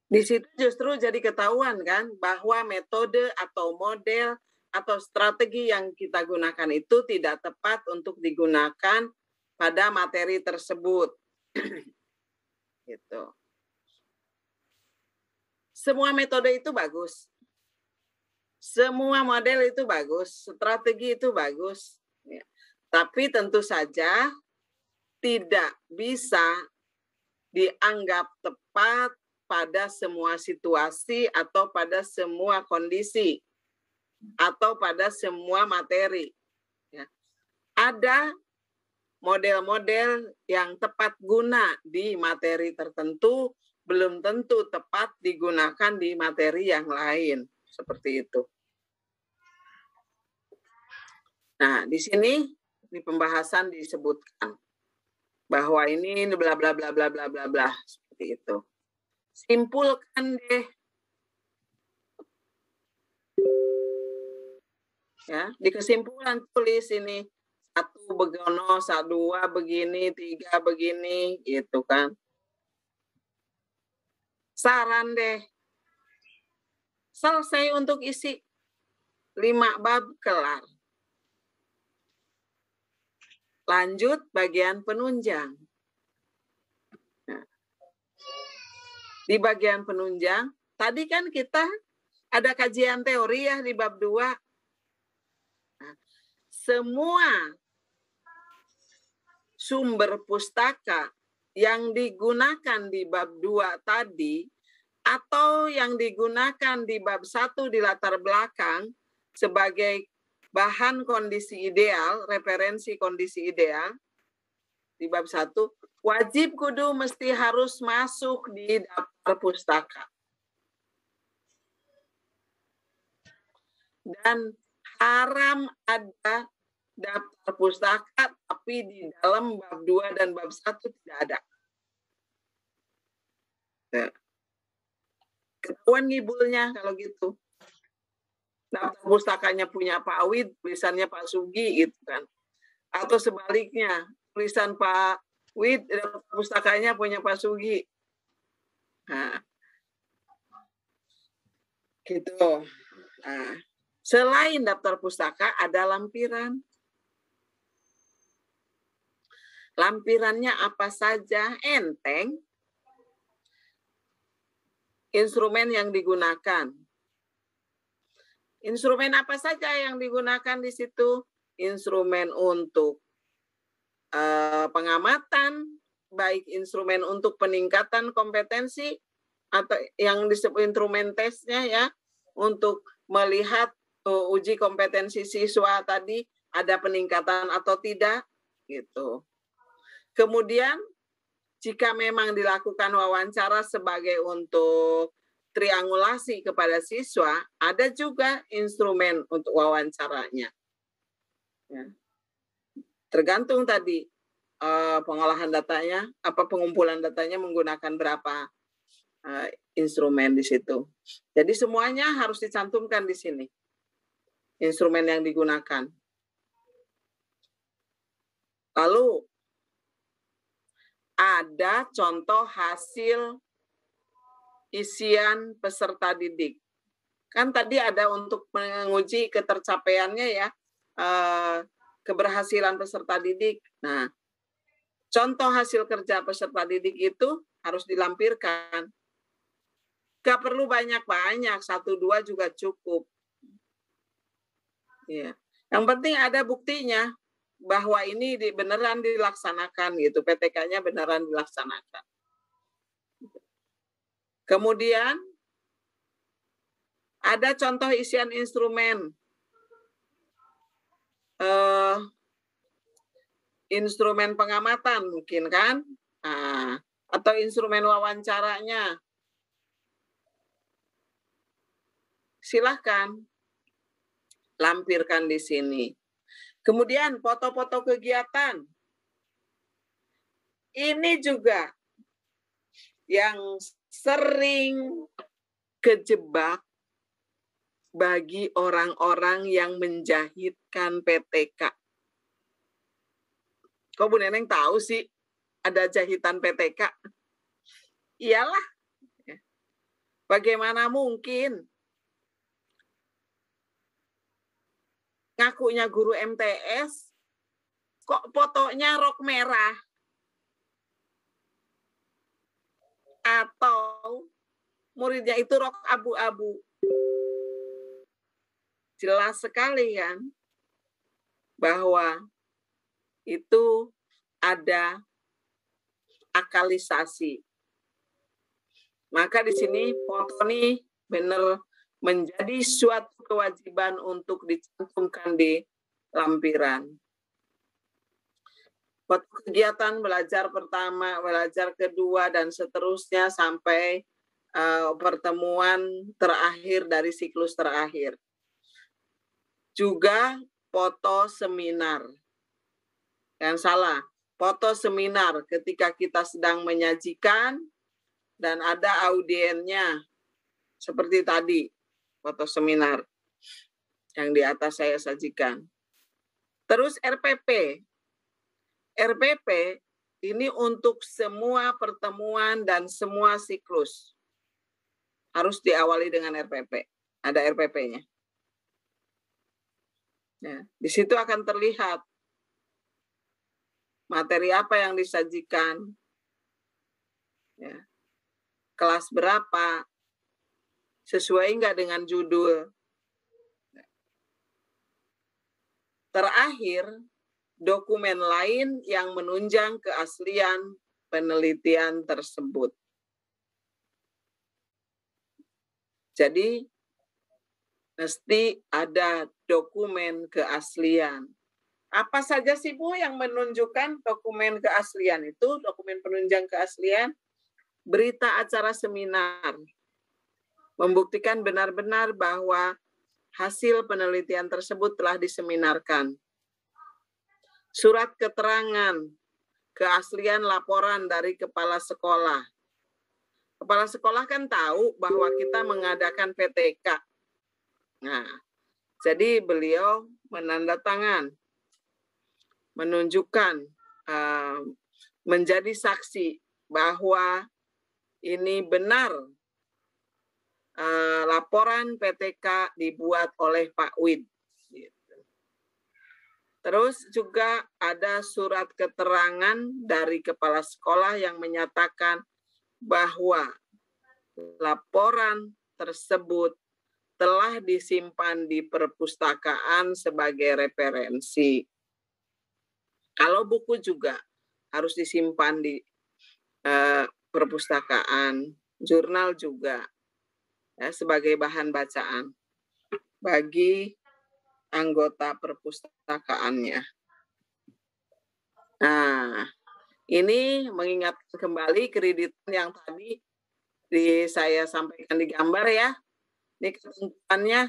Di situ justru jadi ketahuan kan bahwa metode atau model atau strategi yang kita gunakan itu tidak tepat untuk digunakan pada materi tersebut. Gitu. Semua metode itu bagus. Semua model itu bagus, strategi itu bagus. Ya. Tapi tentu saja tidak bisa dianggap tepat pada semua situasi atau pada semua kondisi atau pada semua materi. Ya. Ada model-model yang tepat guna di materi tertentu, belum tentu tepat digunakan di materi yang lain. Seperti itu. Nah, di sini di pembahasan disebutkan bahwa ini bla bla bla bla bla bla bla seperti itu. Simpulkan deh. Ya, di kesimpulan tulis ini 1 begono, 2 begini, 3 begini, gitu kan. Saran deh. Selesai untuk isi 5 bab kelar. Lanjut bagian penunjang. Nah, di bagian penunjang, tadi kan kita ada kajian teori ya di bab 2. Nah, semua sumber pustaka yang digunakan di bab 2 tadi atau yang digunakan di bab 1 di latar belakang sebagai bahan kondisi ideal, referensi kondisi ideal di bab 1, wajib kudu mesti harus masuk di daftar pustaka. Dan haram ada daftar pustaka, tapi di dalam bab 2 dan bab 1 tidak ada. Ketahuan ngibulnya kalau gitu. Daftar pustakanya punya Pak Awid, tulisannya Pak Sugi gitu kan. Atau sebaliknya, tulisan Pak Wid, daftar pustakanya punya Pak Sugi. Nah, gitu. Nah, selain daftar pustaka ada lampiran. Lampirannya apa saja? Enteng. Instrumen yang digunakan. Instrumen apa saja yang digunakan di situ? Instrumen untuk pengamatan, baik instrumen untuk peningkatan kompetensi, atau yang disebut instrumen tesnya ya, untuk melihat uji kompetensi siswa tadi ada peningkatan atau tidak, gitu. Kemudian jika memang dilakukan wawancara sebagai untuk triangulasi kepada siswa, ada juga instrumen untuk wawancaranya. Ya. Tergantung tadi pengolahan datanya, pengumpulan datanya menggunakan berapa instrumen di situ. Jadi semuanya harus dicantumkan di sini. Instrumen yang digunakan. Lalu ada contoh hasil isian peserta didik. Kan tadi ada untuk menguji ketercapaiannya ya, keberhasilan peserta didik. Nah, contoh hasil kerja peserta didik itu harus dilampirkan. Gak perlu banyak-banyak, 1-2 juga cukup. Ya. Yang penting ada buktinya bahwa ini beneran dilaksanakan gitu, PTK-nya beneran dilaksanakan. Kemudian ada contoh isian instrumen. Instrumen pengamatan mungkin kan, atau instrumen wawancaranya. Silahkan lampirkan di sini. Kemudian foto-foto kegiatan. Ini juga yang sering kejebak bagi orang-orang yang menjahitkan PTK. Kok Bu Neneng tahu sih ada jahitan PTK? Iyalah. Bagaimana mungkin ngakunya guru MTS, kok fotonya rok merah? Atau muridnya itu rok abu-abu? Jelas sekali kan bahwa itu ada akalisasi. Maka di sini foto ini benar menjadi suatu kewajiban untuk dicantumkan di lampiran. Foto kegiatan belajar pertama, belajar kedua, dan seterusnya sampai pertemuan terakhir dari siklus terakhir. Juga foto seminar. Yang salah, foto seminar ketika kita sedang menyajikan dan ada audiennya. Seperti tadi, foto seminar yang di atas saya sajikan. Terus RPP. RPP ini untuk semua pertemuan dan semua siklus. Harus diawali dengan RPP. Ada RPP-nya. Ya, di situ akan terlihat materi apa yang disajikan. Ya. Kelas berapa. Sesuai nggak dengan judul. Terakhir, dokumen lain yang menunjang keaslian penelitian tersebut. Jadi, mesti ada dokumen keaslian. Apa saja sih Bu yang menunjukkan dokumen keaslian itu, dokumen penunjang keaslian? Berita acara seminar. Membuktikan benar-benar bahwa hasil penelitian tersebut telah diseminarkan. Surat keterangan keaslian laporan dari kepala sekolah. Kepala sekolah kan tahu bahwa kita mengadakan PTK. Nah, jadi beliau menandatangan, menunjukkan, menjadi saksi bahwa ini benar laporan PTK dibuat oleh Pak Wid. Terus juga ada surat keterangan dari kepala sekolah yang menyatakan bahwa laporan tersebut telah disimpan di perpustakaan sebagai referensi. Kalau buku juga harus disimpan di perpustakaan, jurnal juga ya, sebagai bahan bacaan bagi anggota perpustakaannya. Nah, ini mengingatkan kembali kreditan yang tadi saya sampaikan di gambar ya. Ini ketentuannya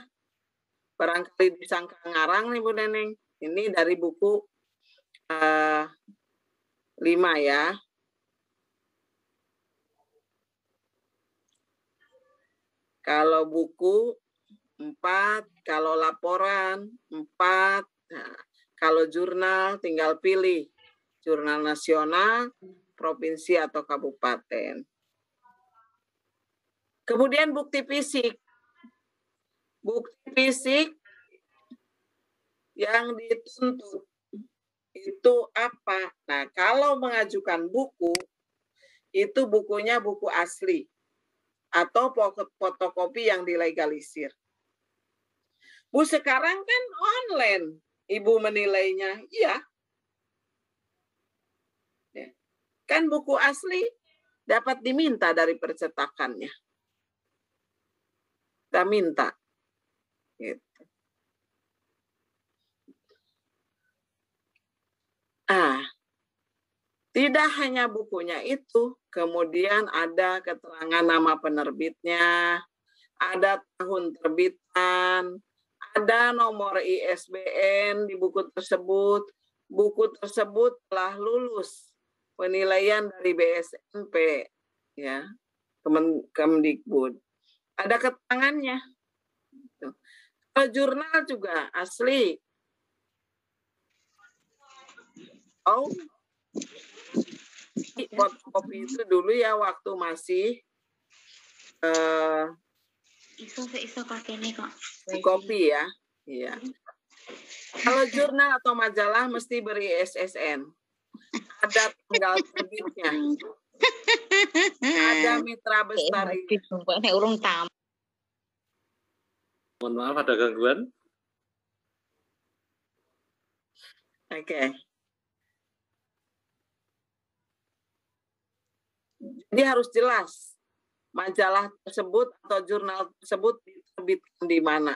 barangkali disangka ngarang nih Bu Neneng. Ini dari buku 5 ya. Kalau buku 4, kalau laporan 4, nah, kalau jurnal tinggal pilih jurnal nasional, provinsi atau kabupaten. Kemudian bukti fisik. Bukti fisik yang dituntut itu apa? Nah, kalau mengajukan buku, itu bukunya buku asli atau fotokopi yang dilegalisir. Bu, sekarang kan online. Ibu menilainya, iya. Kan buku asli dapat diminta dari percetakannya. Kita minta. Gitu. Tidak hanya bukunya itu, kemudian ada keterangan nama penerbitnya, ada tahun terbitan, ada nomor ISBN di buku tersebut. Buku tersebut telah lulus penilaian dari BSMP, ya, Kemdikbud. Ada keterangannya. Kalau jurnal juga asli. Oh, fotokopi itu dulu ya waktu masih iso pakai ini kok. kopi ya. Iya. Kalau jurnal atau majalah mesti beri SSN. Ada tanggal terbitnya. Ada mitra bestari. Mohon maaf ada gangguan. Oke. Jadi harus jelas majalah tersebut atau jurnal tersebut diterbitkan di mana.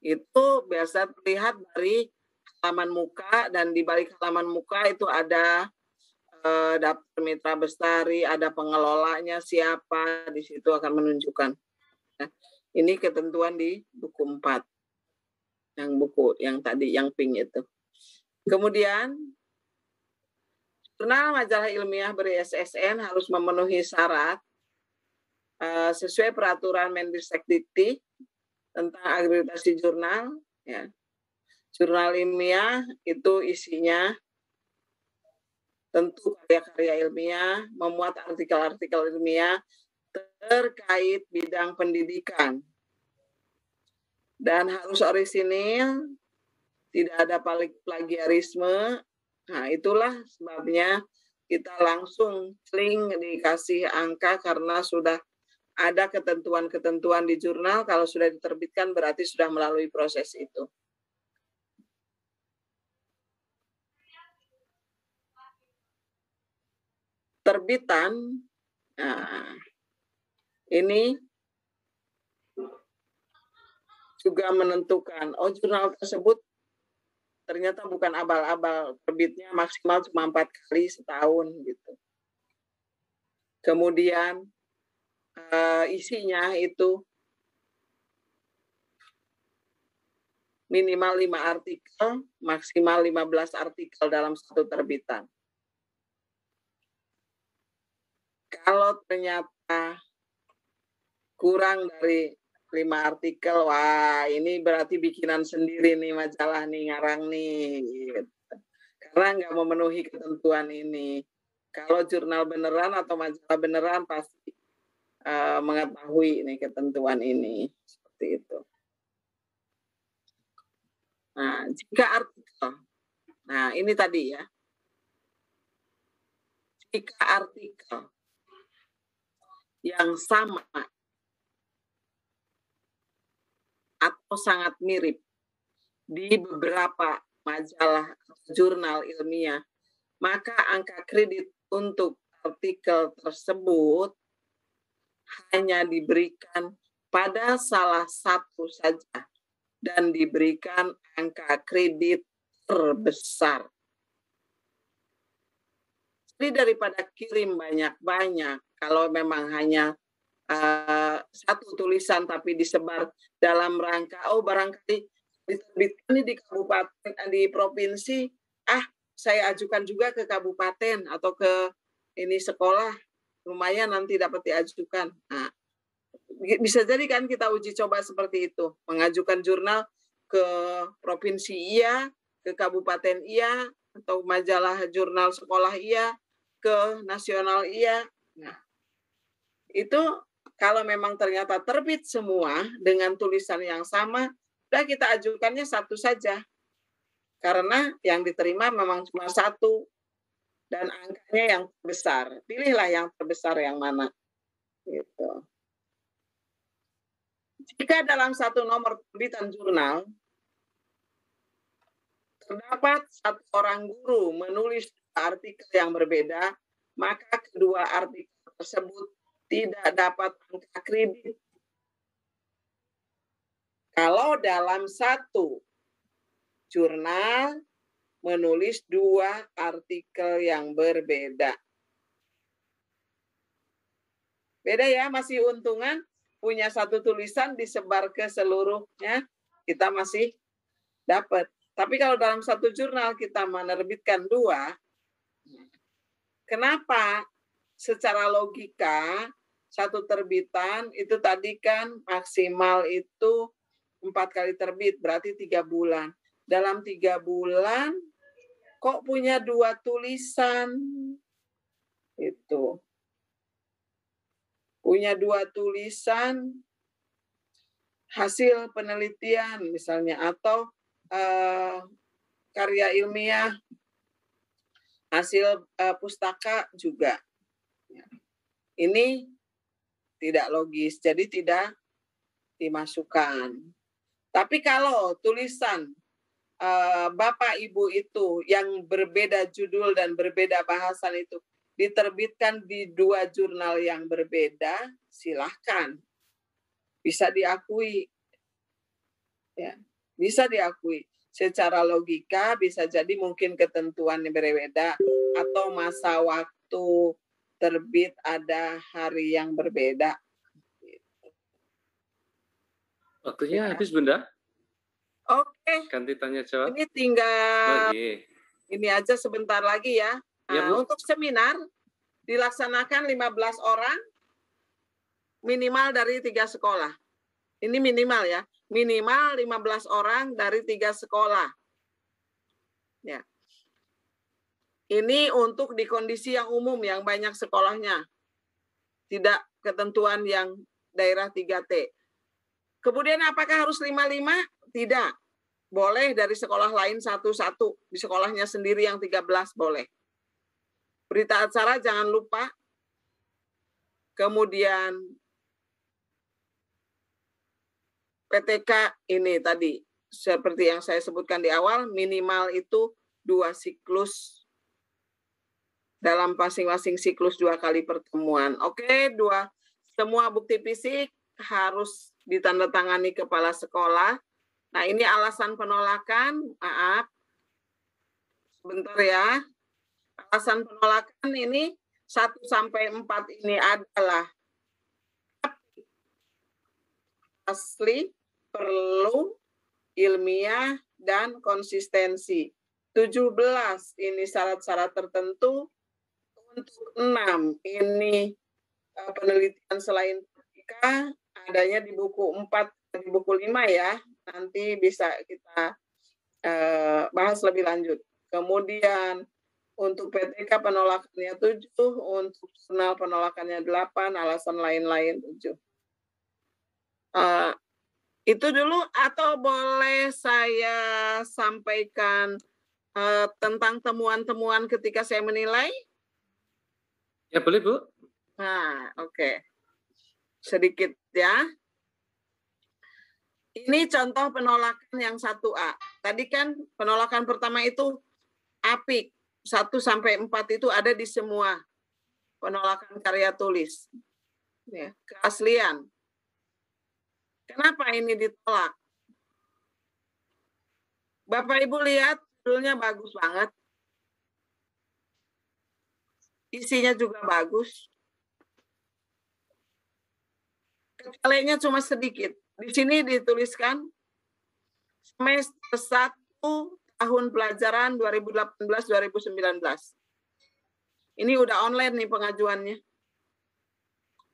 Itu biasa terlihat dari halaman muka, dan di balik halaman muka itu ada daftar mitra bestari, ada pengelolanya siapa, di situ akan menunjukkan. Nah, ini ketentuan di buku 4. Yang buku yang tadi, yang pink itu. Kemudian jurnal majalah ilmiah beri SSN harus memenuhi syarat sesuai peraturan Mendikbud tentang akreditasi jurnal. Ya. Jurnal ilmiah itu isinya tentu karya-karya ilmiah, memuat artikel-artikel ilmiah terkait bidang pendidikan. Dan harus orisinil, tidak ada plagiarisme. Nah, itulah sebabnya kita langsung link dikasih angka karena sudah ada ketentuan-ketentuan di jurnal. Kalau sudah diterbitkan berarti sudah melalui proses itu. Terbitan, nah, ini juga menentukan, oh jurnal tersebut ternyata bukan abal-abal, terbitnya maksimal cuma 4 kali setahun gitu. Kemudian isinya itu minimal 5 artikel, maksimal 15 artikel dalam satu terbitan. Kalau ternyata kurang dari 5 artikel, wah ini berarti bikinan sendiri nih majalah nih, ngarang nih. Gitu. Karena nggak memenuhi ketentuan ini. Kalau jurnal beneran atau majalah beneran pasti mengetahui nih ketentuan ini. Seperti itu. Nah, jika artikel, nah ini tadi ya. Jika artikel yang sama atau sangat mirip di beberapa majalah atau jurnal ilmiah, maka angka kredit untuk artikel tersebut hanya diberikan pada salah satu saja dan diberikan angka kredit terbesar. Jadi daripada kirim banyak-banyak, kalau memang hanya satu tulisan tapi disebar dalam rangka, barangkali diterbitkan di kabupaten, di provinsi, saya ajukan juga ke kabupaten atau ke ini sekolah, lumayan nanti dapat diajukan. Nah, bisa jadi kan kita uji coba seperti itu, mengajukan jurnal ke provinsi iya, ke kabupaten iya, atau majalah jurnal sekolah iya, ke nasional iya. Nah, itu kalau memang ternyata terbit semua dengan tulisan yang sama, udah kita ajukannya satu saja. Karena yang diterima memang cuma satu dan angkanya yang besar. Pilihlah yang terbesar yang mana. Gitu. Jika dalam satu nomor terbitan jurnal terdapat satu orang guru menulis artikel yang berbeda, maka kedua artikel tersebut tidak dapat angka kredit. Kalau dalam satu jurnal menulis dua artikel yang berbeda. Beda ya, masih untungan punya satu tulisan disebar ke seluruhnya, kita masih dapat. Tapi kalau dalam satu jurnal kita menerbitkan dua, kenapa? Secara logika, satu terbitan itu tadi kan maksimal itu 4 kali terbit, berarti 3 bulan. Dalam 3 bulan, kok punya 2 tulisan? Itu. Punya 2 tulisan, hasil penelitian misalnya, atau karya ilmiah, hasil pustaka juga. Ini tidak logis, jadi tidak dimasukkan. Tapi kalau tulisan Bapak Ibu itu yang berbeda judul dan berbeda bahasan itu diterbitkan di 2 jurnal yang berbeda, silahkan. Bisa diakui. Ya, bisa diakui. Secara logika bisa jadi mungkin ketentuan yang berbeda atau masa waktu terbit ada hari yang berbeda. Waktunya habis, Bunda. Oke. Ganti tanya jawab. Ini tinggal ini aja sebentar lagi ya. Ya, Bu. Untuk seminar dilaksanakan 15 orang minimal dari 3 sekolah. Ini minimal ya. Minimal 15 orang dari 3 sekolah. Ya. Ini untuk di kondisi yang umum yang banyak sekolahnya. Tidak ketentuan yang daerah 3T. Kemudian apakah harus 5-5? Tidak. Boleh dari sekolah lain satu-satu. Di sekolahnya sendiri yang 13 boleh. Berita acara jangan lupa. Kemudian PTK ini tadi. Seperti yang saya sebutkan di awal, minimal itu 2 siklus. Dalam masing-masing siklus 2 kali pertemuan. Oke, semua bukti fisik harus ditandatangani kepala sekolah. Nah, ini alasan penolakan. Maaf. Sebentar ya. Alasan penolakan ini 1-4 ini adalah asli, perlu, ilmiah, dan konsistensi. 17 ini syarat-syarat tertentu. Untuk 6 ini penelitian selain etika adanya di buku 4 dan di buku 5 ya. Nanti bisa kita bahas lebih lanjut. Kemudian untuk PTK penolakannya 7, untuk jurnal penolakannya 8, alasan lain-lain 7. Itu dulu, atau boleh saya sampaikan tentang temuan-temuan ketika saya menilai? Ya boleh Bu. Nah, oke. Sedikit ya. Ini contoh penolakan yang 1A. Tadi kan penolakan pertama itu apik. 1 sampai 4 itu ada di semua penolakan karya tulis. Ya, keaslian. Kenapa ini ditolak? Bapak Ibu lihat, judulnya bagus banget. Isinya juga bagus. Kecualinya cuma sedikit. Di sini dituliskan semester 1 tahun pelajaran 2018-2019. Ini udah online nih pengajuannya.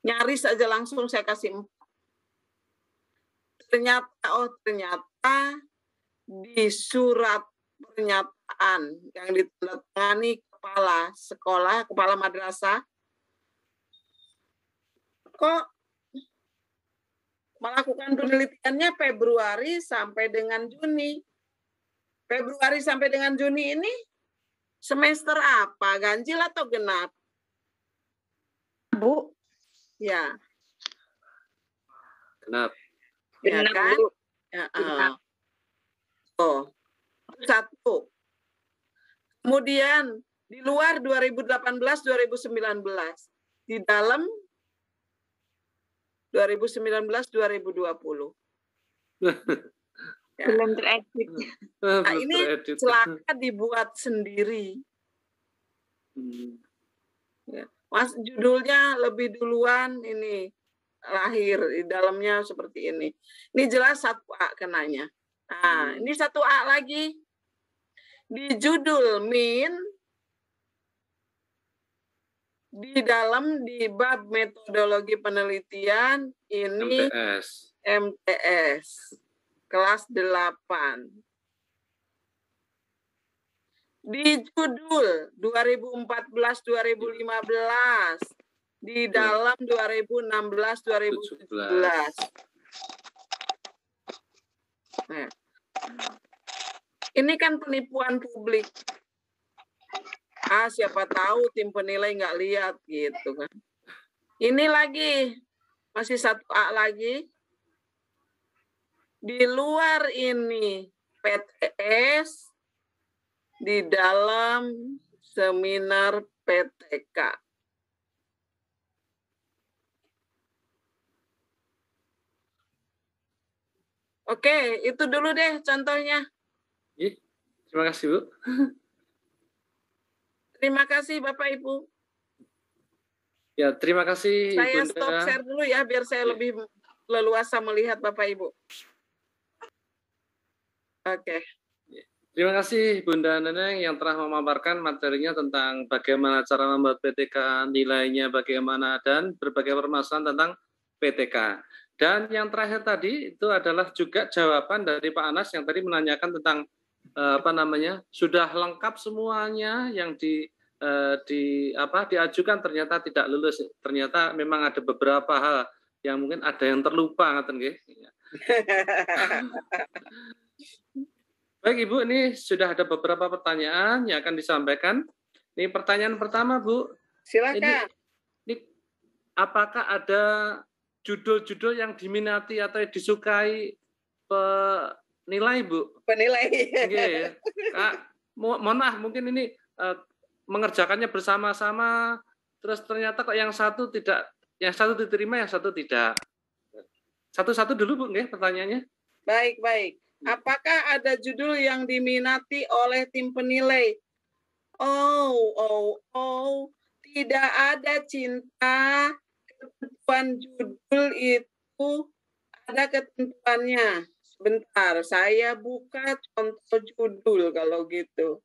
Nyaris aja langsung saya kasih 4. Ternyata di surat pernyataan yang ditandatangani kepala sekolah, kepala madrasah, kok melakukan penelitiannya Februari sampai dengan Juni. Februari sampai dengan Juni ini semester apa? Ganjil atau genap? Bu. Ya. Genap. Ya kan? Ya, Oh, 1. Kemudian di luar 2018-2019, di dalam 2019-2020. Ya. Belum teredit. Nah, ini celaka dibuat sendiri. Ya. Mas, judulnya lebih duluan ini lahir, di dalamnya seperti ini. Ini jelas 1A kenanya. Nah, ini 1A lagi. Di judul min, di dalam di bab metodologi penelitian ini MTS kelas 8. Di judul 2014-2015, di dalam 2016-2017. Nah, ini kan penipuan publik. Siapa tahu tim penilai nggak lihat gitu kan. Ini lagi, masih 1A lagi. Di luar ini PTS, di dalam seminar PTK. Oke, itu dulu deh contohnya. Terima kasih Bu. Terima kasih Bapak Ibu. Ya, terima kasih Saya Bunda. stop share dulu ya, biar saya lebih leluasa melihat Bapak Ibu. Oke. Terima kasih Bunda Neneng yang telah memaparkan materinya tentang bagaimana cara membuat PTK, nilainya bagaimana, dan berbagai permasalahan tentang PTK. Dan yang terakhir tadi itu adalah juga jawaban dari Pak Anas yang tadi menanyakan tentang sudah lengkap semuanya yang diajukan ternyata tidak lulus. Ternyata memang ada beberapa hal yang mungkin ada yang terlupa ngaten nggih. Baik Ibu, ini sudah ada beberapa pertanyaan yang akan disampaikan. Ini pertanyaan pertama Bu. Silakan. Ini apakah ada judul-judul yang diminati atau disukai penilai Bu? Penilai. Okay. Mohon maaf, mungkin ini mengerjakannya bersama-sama, terus ternyata kok yang satu tidak, yang satu diterima, yang satu tidak. Satu-satu dulu Bu, nggih pertanyaannya. Baik. Apakah ada judul yang diminati oleh tim penilai? Tidak ada cinta. Ketentuan judul itu ada ketentuannya. Bentar, saya buka contoh judul kalau gitu.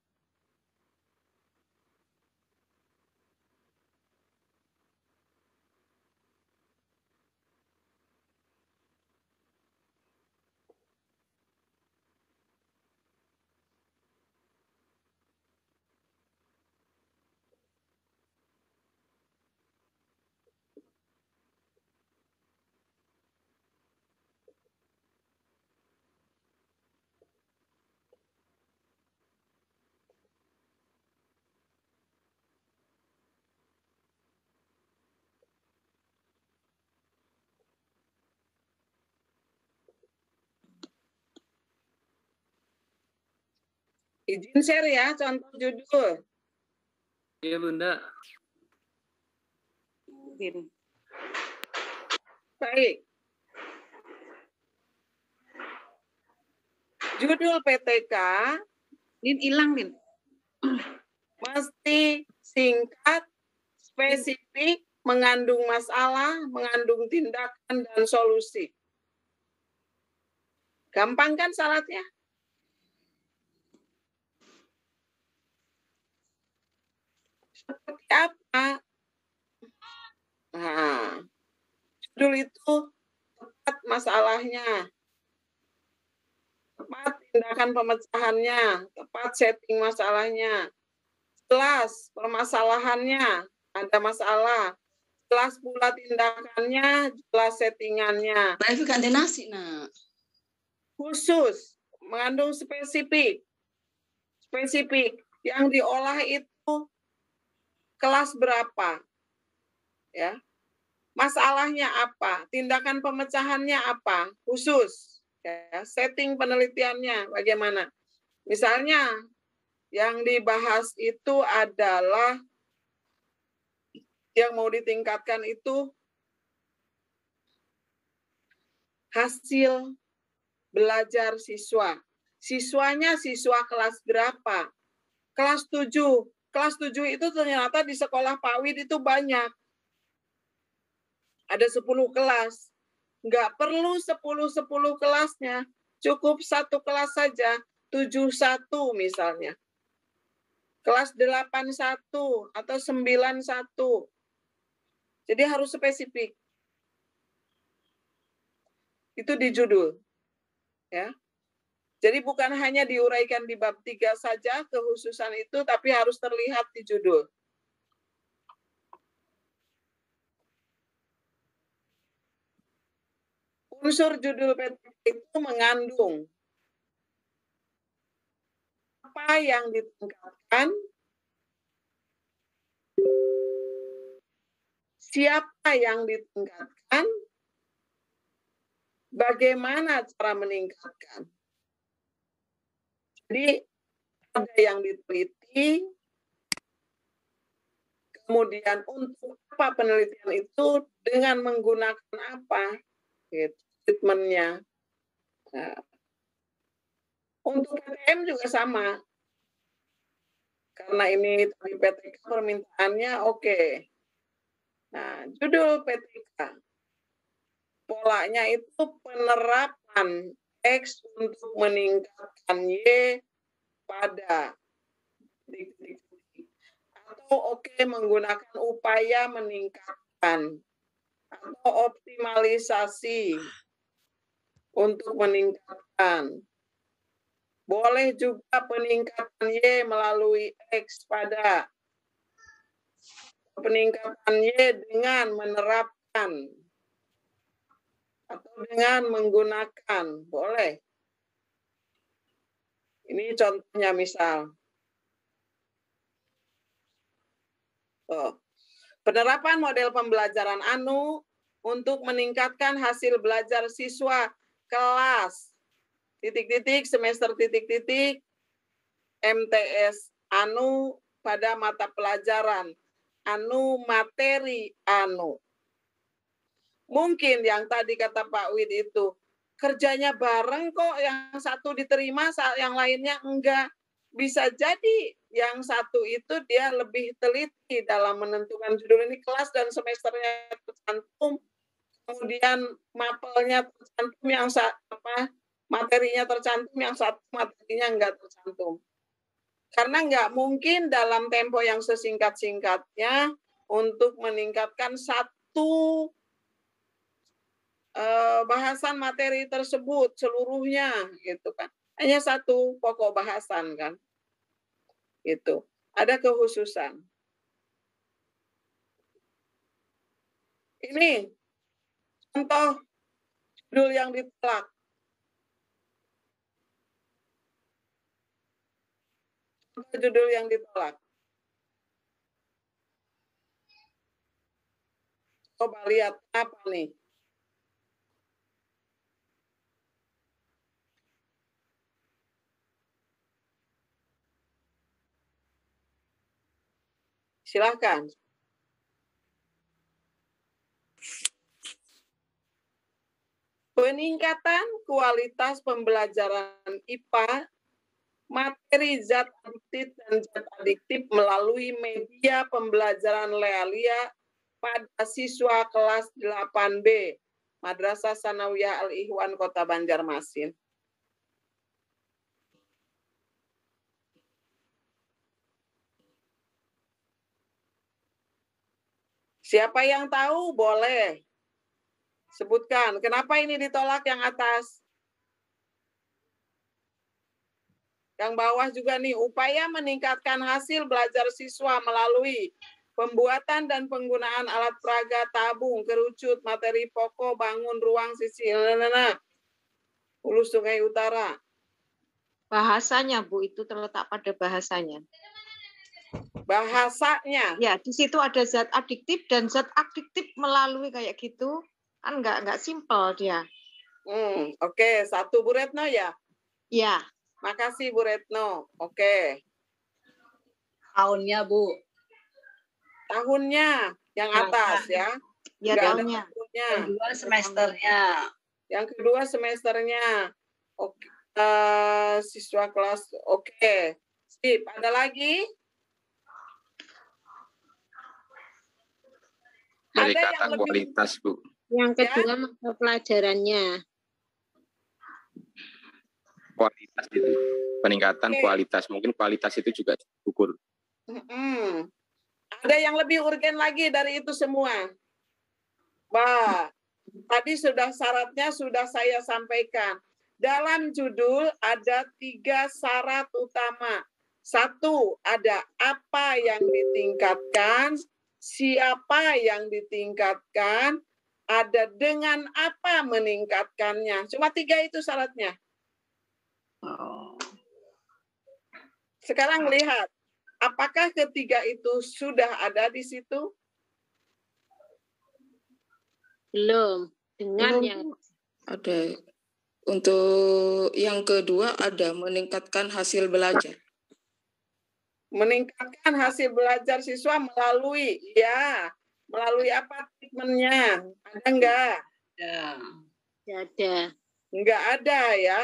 Izin share ya contoh judul. Iya Bunda. Baik. Judul PTK Din hilang, Din. mesti singkat, spesifik, mengandung masalah, mengandung tindakan dan solusi. Gampang kan syaratnya? Seperti apa? Nah, judul itu tepat masalahnya, tepat tindakan pemecahannya, tepat setting masalahnya, jelas permasalahannya, ada masalah, jelas pula tindakannya, jelas settingannya. Nah, itu ganti nasi, nak. Khusus, mengandung spesifik. Spesifik, yang diolah itu kelas berapa? Ya. Masalahnya apa? Tindakan pemecahannya apa? Khusus. Ya, setting penelitiannya bagaimana? Misalnya yang dibahas itu adalah yang mau ditingkatkan itu hasil belajar siswa. Siswanya siswa kelas berapa? Kelas 7. Kelas 7 itu ternyata di sekolah PAUD itu banyak. Ada 10 kelas. Nggak perlu 10 kelasnya. Cukup satu kelas saja. 7-1 misalnya. Kelas 8-1 atau 9-1. Jadi harus spesifik. Itu di judul. Ya. Jadi bukan hanya diuraikan di bab 3 saja kekhususan itu, tapi harus terlihat di judul. Unsur judul PTK itu mengandung apa yang ditingkatkan, siapa yang ditingkatkan, bagaimana cara meningkatkan. Jadi ada yang diteliti, kemudian untuk apa penelitian itu, dengan menggunakan apa gitu, treatmentnya. Nah, untuk PTM juga sama. Karena ini tadi PTK permintaannya oke. Nah, judul PTK. Polanya itu penerapan X untuk meningkatkan Y pada atau menggunakan upaya meningkatkan atau optimalisasi untuk meningkatkan. Boleh juga peningkatan Y melalui X pada peningkatan Y dengan menerapkan atau dengan menggunakan, boleh. Ini contohnya misal. Penerapan model pembelajaran ANU untuk meningkatkan hasil belajar siswa kelas semester MTS ANU pada mata pelajaran ANU materi ANU. Mungkin yang tadi kata Pak Wid itu kerjanya bareng kok, yang satu diterima, yang lainnya enggak. Bisa jadi yang satu itu dia lebih teliti dalam menentukan judul, ini kelas dan semesternya tercantum, kemudian mapelnya tercantum, yang materinya tercantum, yang satu materinya enggak tercantum. Karena enggak mungkin dalam tempo yang sesingkat-singkatnya untuk meningkatkan satu bahasan materi tersebut seluruhnya gitu kan. Hanya satu pokok bahasan kan. Gitu. Ada kekhususan. Ini contoh judul yang ditolak. Contoh judul yang ditolak. Coba lihat apa nih? Silakan. Peningkatan kualitas pembelajaran IPA, materi zat adiktif dan zat adiktif melalui media pembelajaran realia pada siswa kelas 8B, Madrasah Sanawiyah Al-Ikhwan Kota Banjarmasin. Siapa yang tahu boleh sebutkan. Kenapa ini ditolak yang atas? Yang bawah juga nih, upaya meningkatkan hasil belajar siswa melalui pembuatan dan penggunaan alat peraga, tabung, kerucut, materi pokok, bangun ruang sisi Hulu Sungai Utara. Bahasanya, Bu, itu terletak pada bahasanya. Bahasanya. Ya, di situ ada zat adiktif dan zat adiktif melalui kayak gitu. Kan nggak simpel dia. Oke. Satu Bu Retno ya? Ya. Makasih Bu Retno. Oke. Tahunnya Bu. Tahunnya yang atas ya. Ya, tahunnya. Yang kedua semesternya. Yang kedua semesternya. Oke. Siswa kelas. Oke. Sip. Ada lagi? Peningkatan kualitas, Bu. Yang kedua mata pelajarannya. Kualitas itu. Peningkatan kualitas. Mungkin kualitas itu juga diukur. Ada yang lebih urgen lagi dari itu semua. Tadi syaratnya sudah saya sampaikan. Dalam judul ada 3 syarat utama. 1, ada apa yang ditingkatkan, siapa yang ditingkatkan, ada dengan apa meningkatkannya. Cuma 3 itu syaratnya. Sekarang lihat, apakah ketiga itu sudah ada di situ? Belum. Dengan yang ada. Untuk yang kedua ada meningkatkan hasil belajar. Meningkatkan hasil belajar siswa melalui apa treatmentnya? Ada enggak? ada. Enggak ada ya.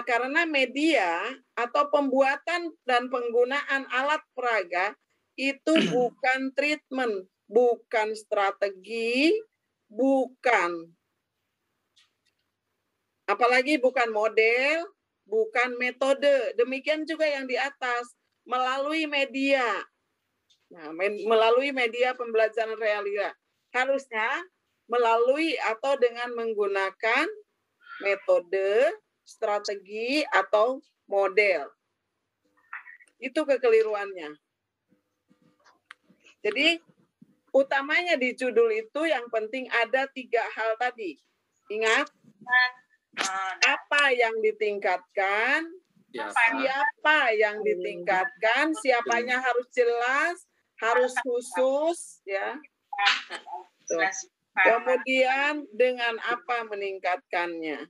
Karena media atau pembuatan dan penggunaan alat peraga itu bukan treatment, bukan strategi, apalagi bukan model, bukan metode. Demikian juga yang di atas, melalui media. Nah, melalui media pembelajaran realia. Harusnya melalui atau dengan menggunakan metode, strategi, atau model. Itu kekeliruannya. Jadi, utamanya di judul itu yang penting ada 3 hal tadi. Ingat, apa yang ditingkatkan, siapa yang ditingkatkan, siapanya harus jelas, harus khusus, ya. Tuh. Kemudian dengan apa meningkatkannya.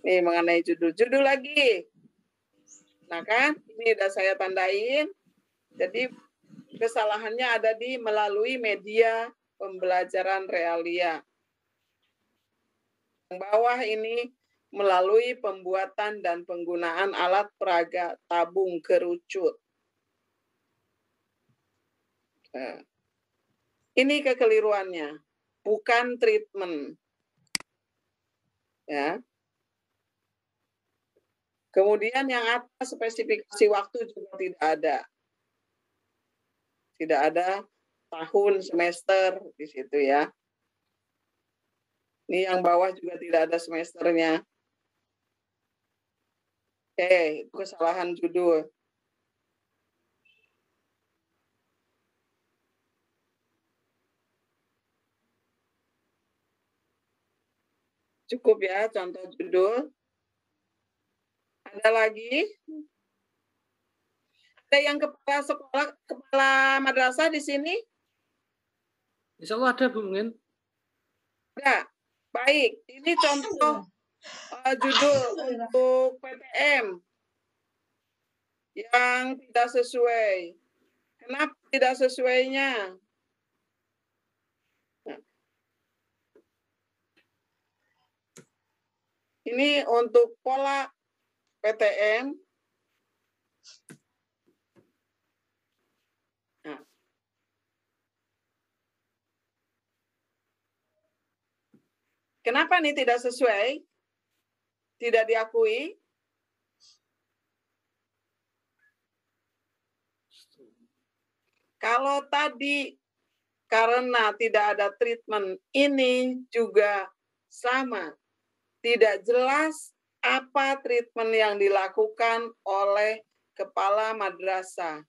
Nih mengenai judul lagi. Nah kan, ini udah saya tandain. Jadi kesalahannya ada di melalui media pembelajaran realia. Yang bawah ini melalui pembuatan dan penggunaan alat peraga, tabung, kerucut. Nah, ini kekeliruannya, bukan treatment. Ya. Kemudian yang atas spesifikasi waktu juga tidak ada. Tidak ada tahun, semester di situ ya. Ini yang bawah juga tidak ada semesternya. Oke, itu kesalahan judul. Cukup ya contoh judul. Ada lagi? Ada yang kepala sekolah, kepala madrasah di sini? Insya Allah ada, Bu, mungkin. Ada. Baik, ini contoh judul untuk PTM yang tidak sesuai. Kenapa tidak sesuainya? Nah. Ini untuk pola PTM. Nah. Kenapa nih tidak sesuai? Tidak diakui? Kalau tadi karena tidak ada treatment, ini juga sama. Tidak jelas apa treatment yang dilakukan oleh kepala madrasah.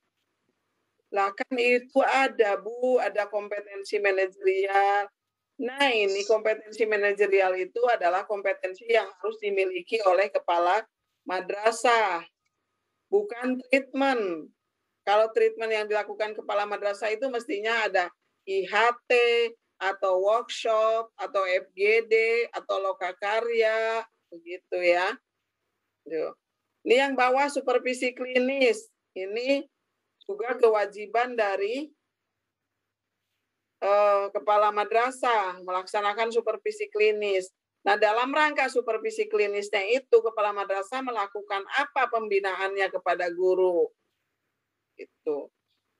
Lah kan itu ada, Bu, ada kompetensi manajerial. Nah, ini kompetensi manajerial itu adalah kompetensi yang harus dimiliki oleh kepala madrasah, bukan treatment. Kalau treatment yang dilakukan kepala madrasah itu mestinya ada IHT, atau workshop, atau FGD, atau lokakarya, begitu ya. Ini yang bawah supervisi klinis. Ini juga kewajiban dari kepala madrasah melaksanakan supervisi klinis. Nah, dalam rangka supervisi klinisnya itu, kepala madrasah melakukan apa pembinaannya kepada guru? Itu.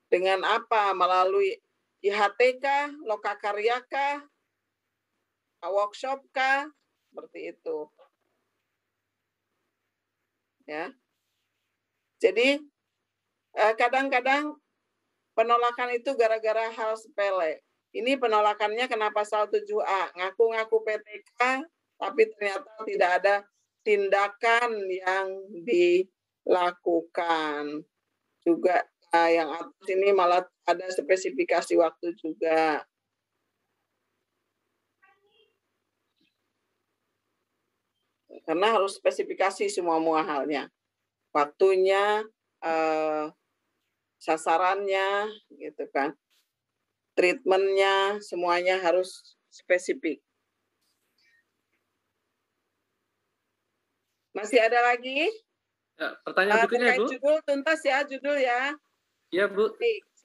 Dengan apa? Melalui IHT-kah, lokakarya-kah, workshop-kah? Seperti itu. Ya. Jadi, kadang-kadang penolakan itu gara-gara hal sepele. Ini penolakannya kena pasal 7A, ngaku-ngaku PTK, tapi ternyata tidak ada tindakan yang dilakukan. Juga yang atas ini malah ada spesifikasi waktu juga. Karena harus spesifikasi semua halnya. Waktunya, sasarannya, gitu kan. Treatmentnya, semuanya harus spesifik. Masih ada lagi? Ya, pertanyaan berikutnya, Bu. Judul tuntas ya, judul ya. Ya, Bu.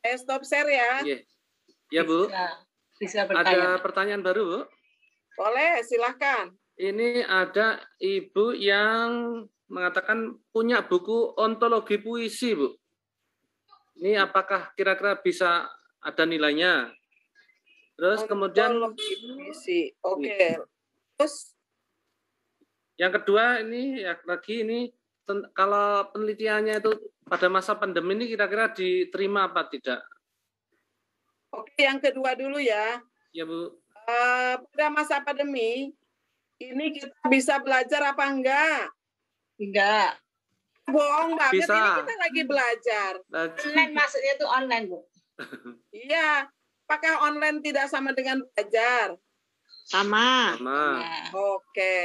Saya stop share ya. Ya, Bu. Bisa ada pertanyaan baru, Bu? Boleh, silahkan. Ini ada Ibu yang mengatakan punya buku ontologi puisi, Bu. Ini apakah kira-kira bisa ada nilainya? Terus kemudian puisi. Oke. Terus yang kedua ini kalau penelitiannya itu pada masa pandemi ini kira-kira diterima apa tidak? Oke, yang kedua dulu ya. Ya, Bu. Pada masa pandemi ini kita bisa belajar apa enggak? Enggak. Bohong banget, bisa. Ini kita lagi belajar. Online maksudnya itu online, Bu. Iya. Apakah online tidak sama dengan belajar? Sama. Oke.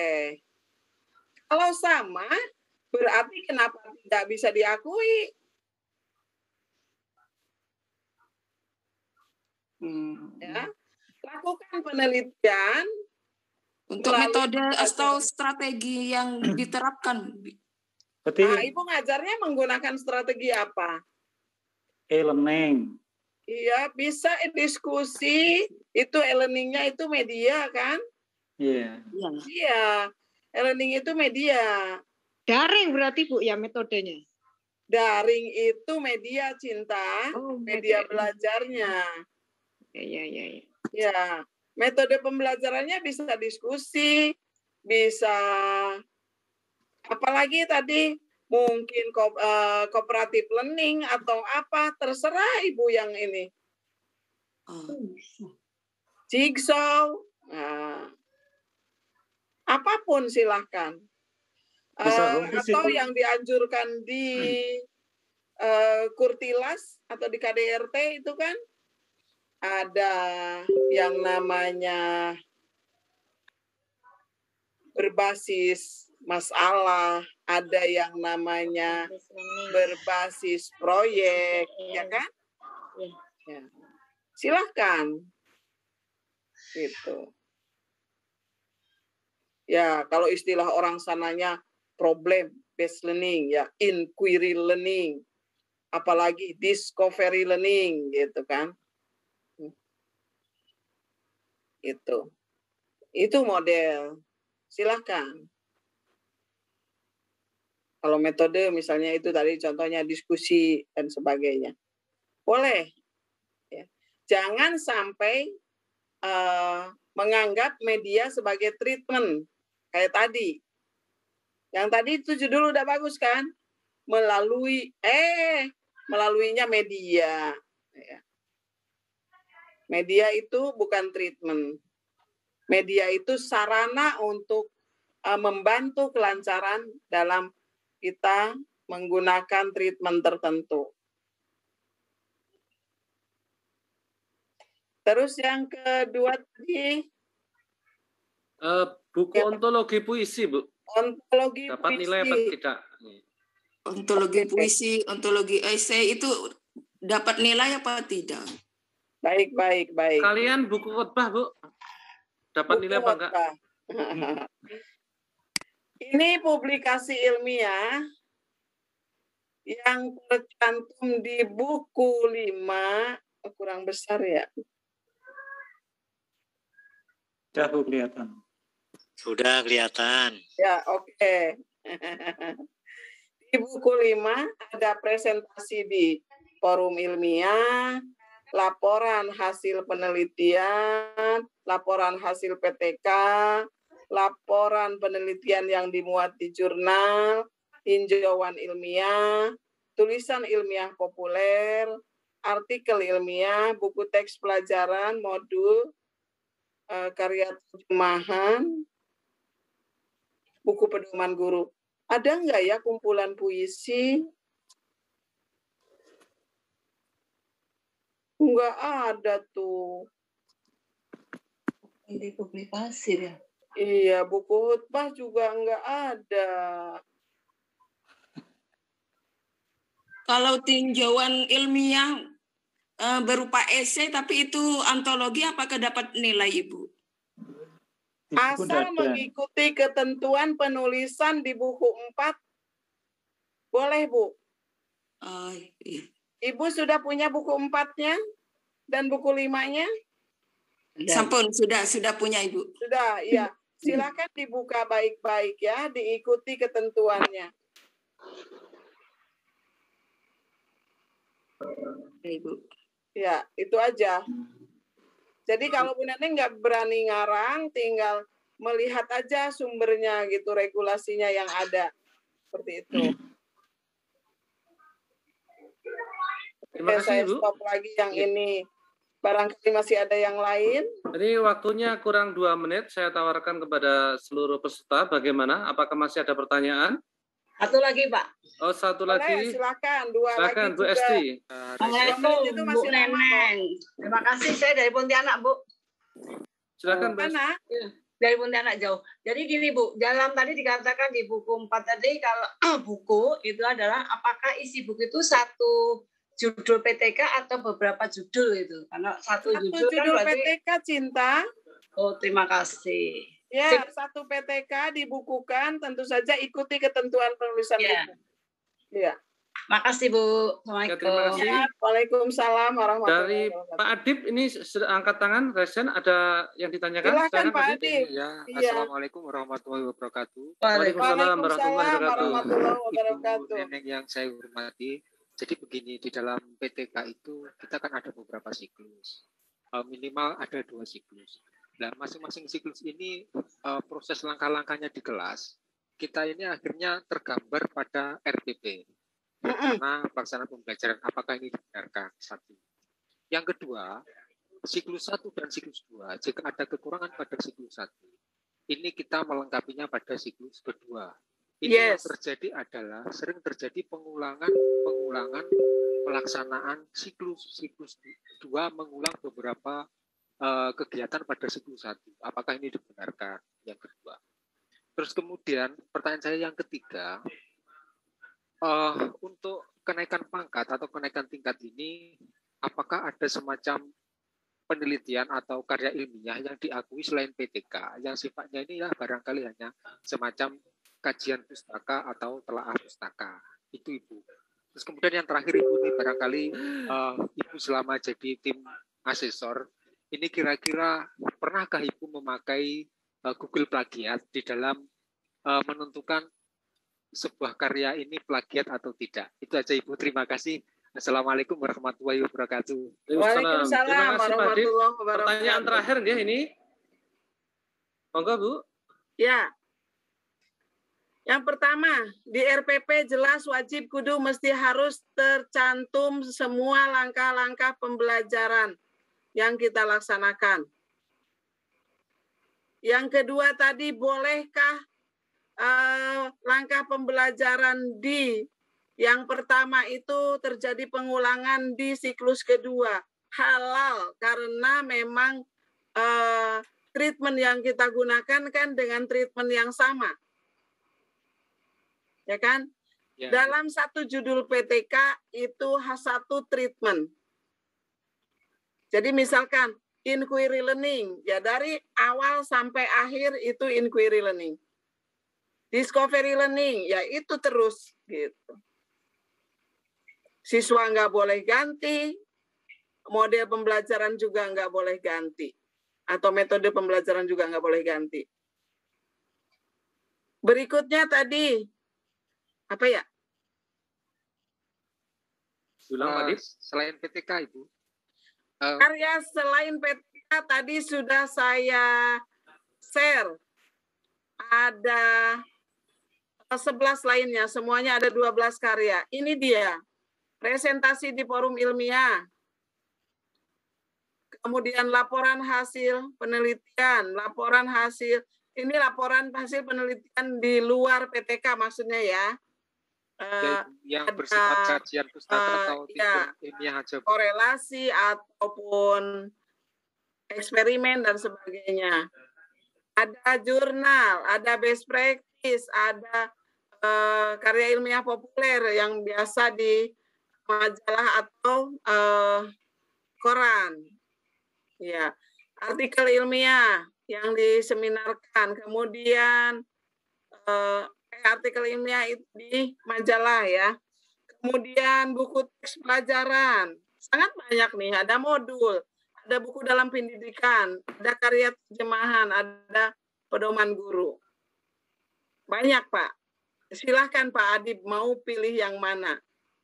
Kalau sama, berarti kenapa tidak bisa diakui? Ya. Lakukan penelitian untuk metode atau strategi yang diterapkan. Nah, Ibu ngajarnya menggunakan strategi apa? E-learning. Iya, bisa diskusi. Itu e-learning-nya itu media kan? Iya. Iya, e-learning itu media. Daring berarti, Bu, ya metodenya? Daring itu media, Cinta. Media belajarnya. Iya. Ya, metode pembelajarannya bisa diskusi, bisa apalagi tadi mungkin cooperative learning atau apa, terserah Ibu yang ini. Jigsaw, apapun silahkan. Atau yang dianjurkan di Kurtilas atau di KDRT itu kan ada yang namanya berbasis masalah, ada yang namanya berbasis proyek, ya kan? Ya. Silahkan. Gitu. Ya, kalau istilah orang sananya problem based learning, ya inquiry learning, apalagi discovery learning, gitu kan? Itu model. Silahkan. Kalau metode misalnya itu tadi contohnya diskusi dan sebagainya, boleh. Ya. Jangan sampai menganggap media sebagai treatment kayak tadi. Yang tadi itu judul udah bagus kan? Melaluinya media. Ya. Media itu bukan treatment. Media itu sarana untuk membantu kelancaran dalam kita menggunakan treatment tertentu. Terus yang kedua tadi buku ontologi puisi, Bu. Ontologi dapat puisi. Nilai apa tidak? Ontologi puisi, ontologi esai itu dapat nilai apa tidak? Baik. Kalian buku khotbah, Bu? Dapat buku nilai apa enggak? Ini publikasi ilmiah yang tercantum di buku 5, kurang besar ya. Sudah kelihatan. Ya, oke. Di buku 5 ada presentasi di forum ilmiah, laporan hasil penelitian, laporan hasil PTK, laporan penelitian yang dimuat di jurnal, tinjauan ilmiah, tulisan ilmiah populer, artikel ilmiah, buku teks pelajaran, modul, karya terjemahan, buku pedoman guru. Ada nggak ya kumpulan puisi? Nggak ada tuh. Di publikasi ya. Iya, buku khutbah juga nggak ada. Kalau tinjauan ilmiah berupa esai, tapi itu antologi, apakah dapat nilai, Ibu? Asal mengikuti ketentuan penulisan di buku 4, boleh, Bu. Iya. Ibu sudah punya buku 4-nya dan buku 5-nya? Sampun, sudah punya, Ibu. Sudah, iya. Silakan dibuka baik-baik ya, diikuti ketentuannya. Ibu. Ya, itu aja. Jadi kalau Bu Neneng nggak berani ngarang, tinggal melihat aja sumbernya gitu, regulasinya yang ada. Seperti itu. Terima kasih, saya Bu. stop lagi yang ini. Barangkali masih ada yang lain. Jadi waktunya kurang 2 menit. Saya tawarkan kepada seluruh peserta bagaimana? Apakah masih ada pertanyaan? Satu lagi, Pak. Oh, satu Boleh, lagi. silakan. 2 Silakan, lagi Bu juga. Esti. Assalamualaikum, itu Bu masih lama, Neneng. Terima kasih, saya dari Pontianak, Bu. Silakan, Bu. Mana? Dari Pontianak jauh. Jadi gini, Bu, dalam tadi dikatakan di buku 4 tadi, kalau buku itu adalah apakah isi buku itu satu judul PTK atau beberapa judul itu? Karena satu judul kan berarti PTK, Cinta. Oh, terima kasih. Ya, satu PTK dibukukan, tentu saja ikuti ketentuan penulisan buku. Ya. Makasih, Bu. Assalamualaikum. Terima kasih. Waalaikumsalam Dari warahmatullahi wabarakatuh. Pak Adib, ini angkat tangan, Resen, ada yang ditanyakan? Silakan, Pak Adib. Ya, Iya. Assalamualaikum warahmatullahi wabarakatuh. Waalaikumsalam warahmatullahi warahmatullahi Ibu Neneng yang saya hormati. Jadi begini, di dalam PTK itu kita kan ada beberapa siklus. Minimal ada 2 siklus. Nah, masing-masing siklus ini proses langkah-langkahnya di kelas kita ini akhirnya tergambar pada RPP, rencana pelaksanaan pembelajaran. Apakah ini dibenarkan? Satu. Yang kedua, siklus 1 dan siklus 2. Jika ada kekurangan pada siklus 1, ini kita melengkapinya pada siklus kedua. Ini yang terjadi adalah sering terjadi pengulangan pelaksanaan siklus 2 mengulang beberapa kegiatan pada siklus 1. Apakah ini dibenarkan? Yang kedua. Terus kemudian pertanyaan saya yang ketiga, untuk kenaikan pangkat atau kenaikan tingkat ini, apakah ada semacam penelitian atau karya ilmiah yang diakui selain PTK, yang sifatnya ini ya barangkali hanya semacam kajian pustaka atau telaah pustaka. Itu Ibu. Terus kemudian yang terakhir Ibu, ini barangkali Ibu selama jadi tim asesor, ini kira-kira pernahkah Ibu memakai Google Plagiat di dalam menentukan sebuah karya ini plagiat atau tidak? Itu aja Ibu, terima kasih. Assalamualaikum warahmatullahi wabarakatuh. Waalaikumsalam warahmatullahi wabarakatuh. Pertanyaan terakhir ya ini. Monggo Bu. Ya. Yang pertama, di RPP jelas wajib kudu mesti harus tercantum semua langkah-langkah pembelajaran yang kita laksanakan. Yang kedua tadi, bolehkah langkah pembelajaran yang pertama itu terjadi pengulangan di siklus kedua? Halal, karena memang treatment yang kita gunakan kan dengan treatment yang sama. Ya kan? Ya. Dalam satu judul PTK itu satu treatment. Jadi misalkan inquiry learning, ya dari awal sampai akhir itu inquiry learning. Discovery learning, ya itu terus gitu. Siswa nggak boleh ganti, model pembelajaran juga nggak boleh ganti, atau metode pembelajaran juga nggak boleh ganti. Berikutnya tadi apa ya? Selain PTK Ibu. Karya selain PTK tadi sudah saya share. Ada 11 lainnya, semuanya ada 12 karya. Ini dia, presentasi di forum ilmiah. Kemudian laporan hasil penelitian, laporan hasil, ini laporan hasil penelitian di luar PTK maksudnya ya. Yang bersifat kajian pustaka atau ilmiah aja. Korelasi ataupun eksperimen dan sebagainya. Ada jurnal, ada best practice, ada karya ilmiah populer yang biasa di majalah atau koran. Ya, artikel ilmiah yang diseminarkan, kemudian artikel ilmiah itu di majalah ya. Kemudian buku teks pelajaran, sangat banyak nih, ada modul, ada buku dalam pendidikan, ada karya terjemahan, ada pedoman guru. Banyak Pak. Silahkan Pak Adib mau pilih yang mana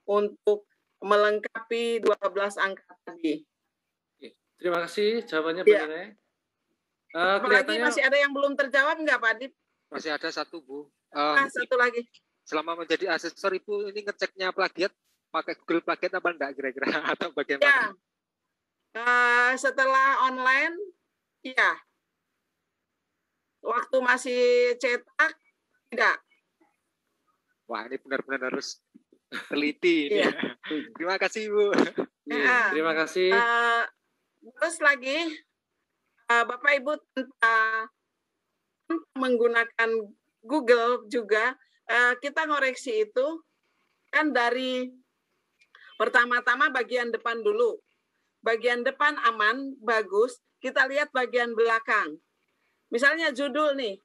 untuk melengkapi 12 angka tadi. Terima kasih jawabannya Bu Nene. Apalagi masih ada yang belum terjawab nggak Pak Adib? Masih ada satu Bu. Satu lagi. Selama menjadi asesor Ibu ini ngeceknya plagiat pakai Google Plagiat apa enggak kira-kira atau bagaimana? Ya. Setelah online, iya. Waktu masih cetak, tidak. Wah, ini benar-benar harus teliti. Iya. Terima kasih Bu. Ya. Terima kasih. Terus lagi, Bapak Ibu menggunakan Google juga, kita ngoreksi itu kan dari pertama-tama bagian depan dulu. Bagian depan aman, bagus, kita lihat bagian belakang. Misalnya judul nih,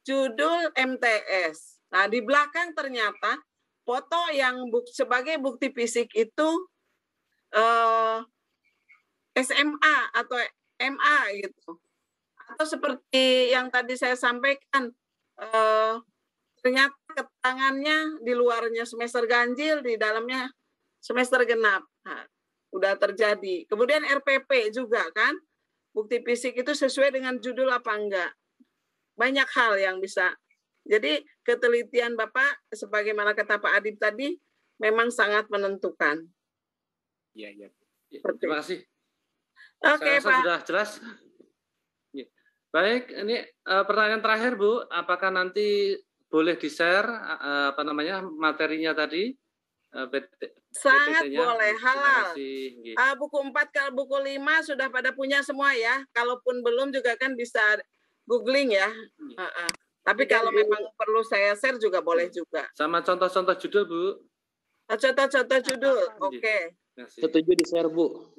judul MTS. Nah, di belakang ternyata foto yang sebagai bukti fisik itu SMA atau MA gitu. Atau seperti yang tadi saya sampaikan, ternyata keterangannya di luarnya semester ganjil, di dalamnya semester genap. Nah, udah terjadi. Kemudian RPP juga kan, bukti fisik itu sesuai dengan judul apa enggak. Banyak hal yang bisa Jadi ketelitian Bapak, sebagaimana kata Pak Adib tadi, memang sangat menentukan. Iya, iya. Terima kasih. Oke, Saya rasa Pak. sudah jelas. Ya. Baik, ini pertanyaan terakhir Bu, apakah nanti boleh di-share materinya tadi? Sangat PPT-nya. boleh, Terima halal. kasih. Buku 4 ke buku 5 sudah pada punya semua ya. Kalaupun belum juga kan bisa googling ya. Tapi kalau memang perlu saya share juga boleh juga. Sama contoh-contoh judul Bu. Contoh-contoh judul, oke. Setuju di-share Bu.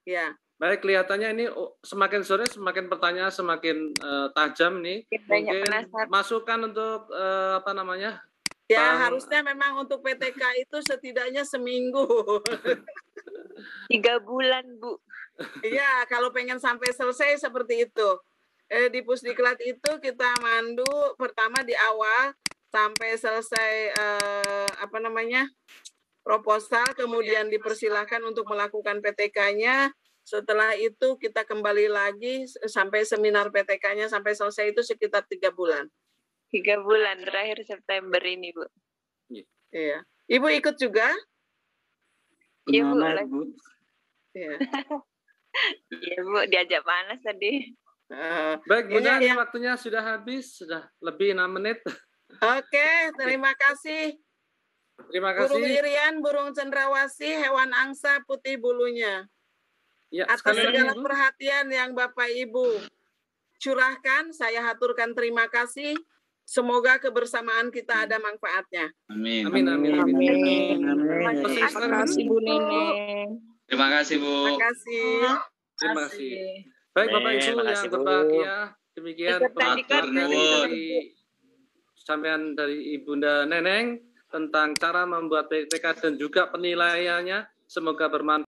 Ya. Baik, kelihatannya ini semakin sore semakin pertanyaan semakin tajam nih. Mungkin masukan untuk Ya, harusnya memang untuk PTK itu setidaknya seminggu. 3 bulan, Bu. Iya, kalau pengen sampai selesai seperti itu. Di Pusdiklat itu kita mandu pertama di awal sampai selesai proposal, kemudian dipersilahkan untuk melakukan PTK-nya. Setelah itu kita kembali lagi sampai seminar PTK-nya sampai selesai itu sekitar 3 bulan. 3 bulan terakhir September ini, Bu. Iya. Ibu ikut juga? Iya, Bu. Iya. Iya, Bu, diajak panas tadi. Baik, Bunda, ini waktunya sudah habis, sudah lebih 6 menit. Oke, terima kasih. Terima kasih. Burung irian, burung cendrawasih, hewan angsa putih bulunya. Ya, atas segala perhatian yang Bapak Ibu curahkan, saya haturkan terima kasih. Semoga kebersamaan kita ada manfaatnya. Amin. Amin, amin, amin. Amin. Terima kasih, Bu Neneng. Terima kasih, Bu. Terima kasih. Terima kasih. Baik, Bapak Ibu yang berbahagia, demikian sampaian dari Ibunda Neneng tentang cara membuat PTK dan juga penilaiannya. Semoga bermanfaat.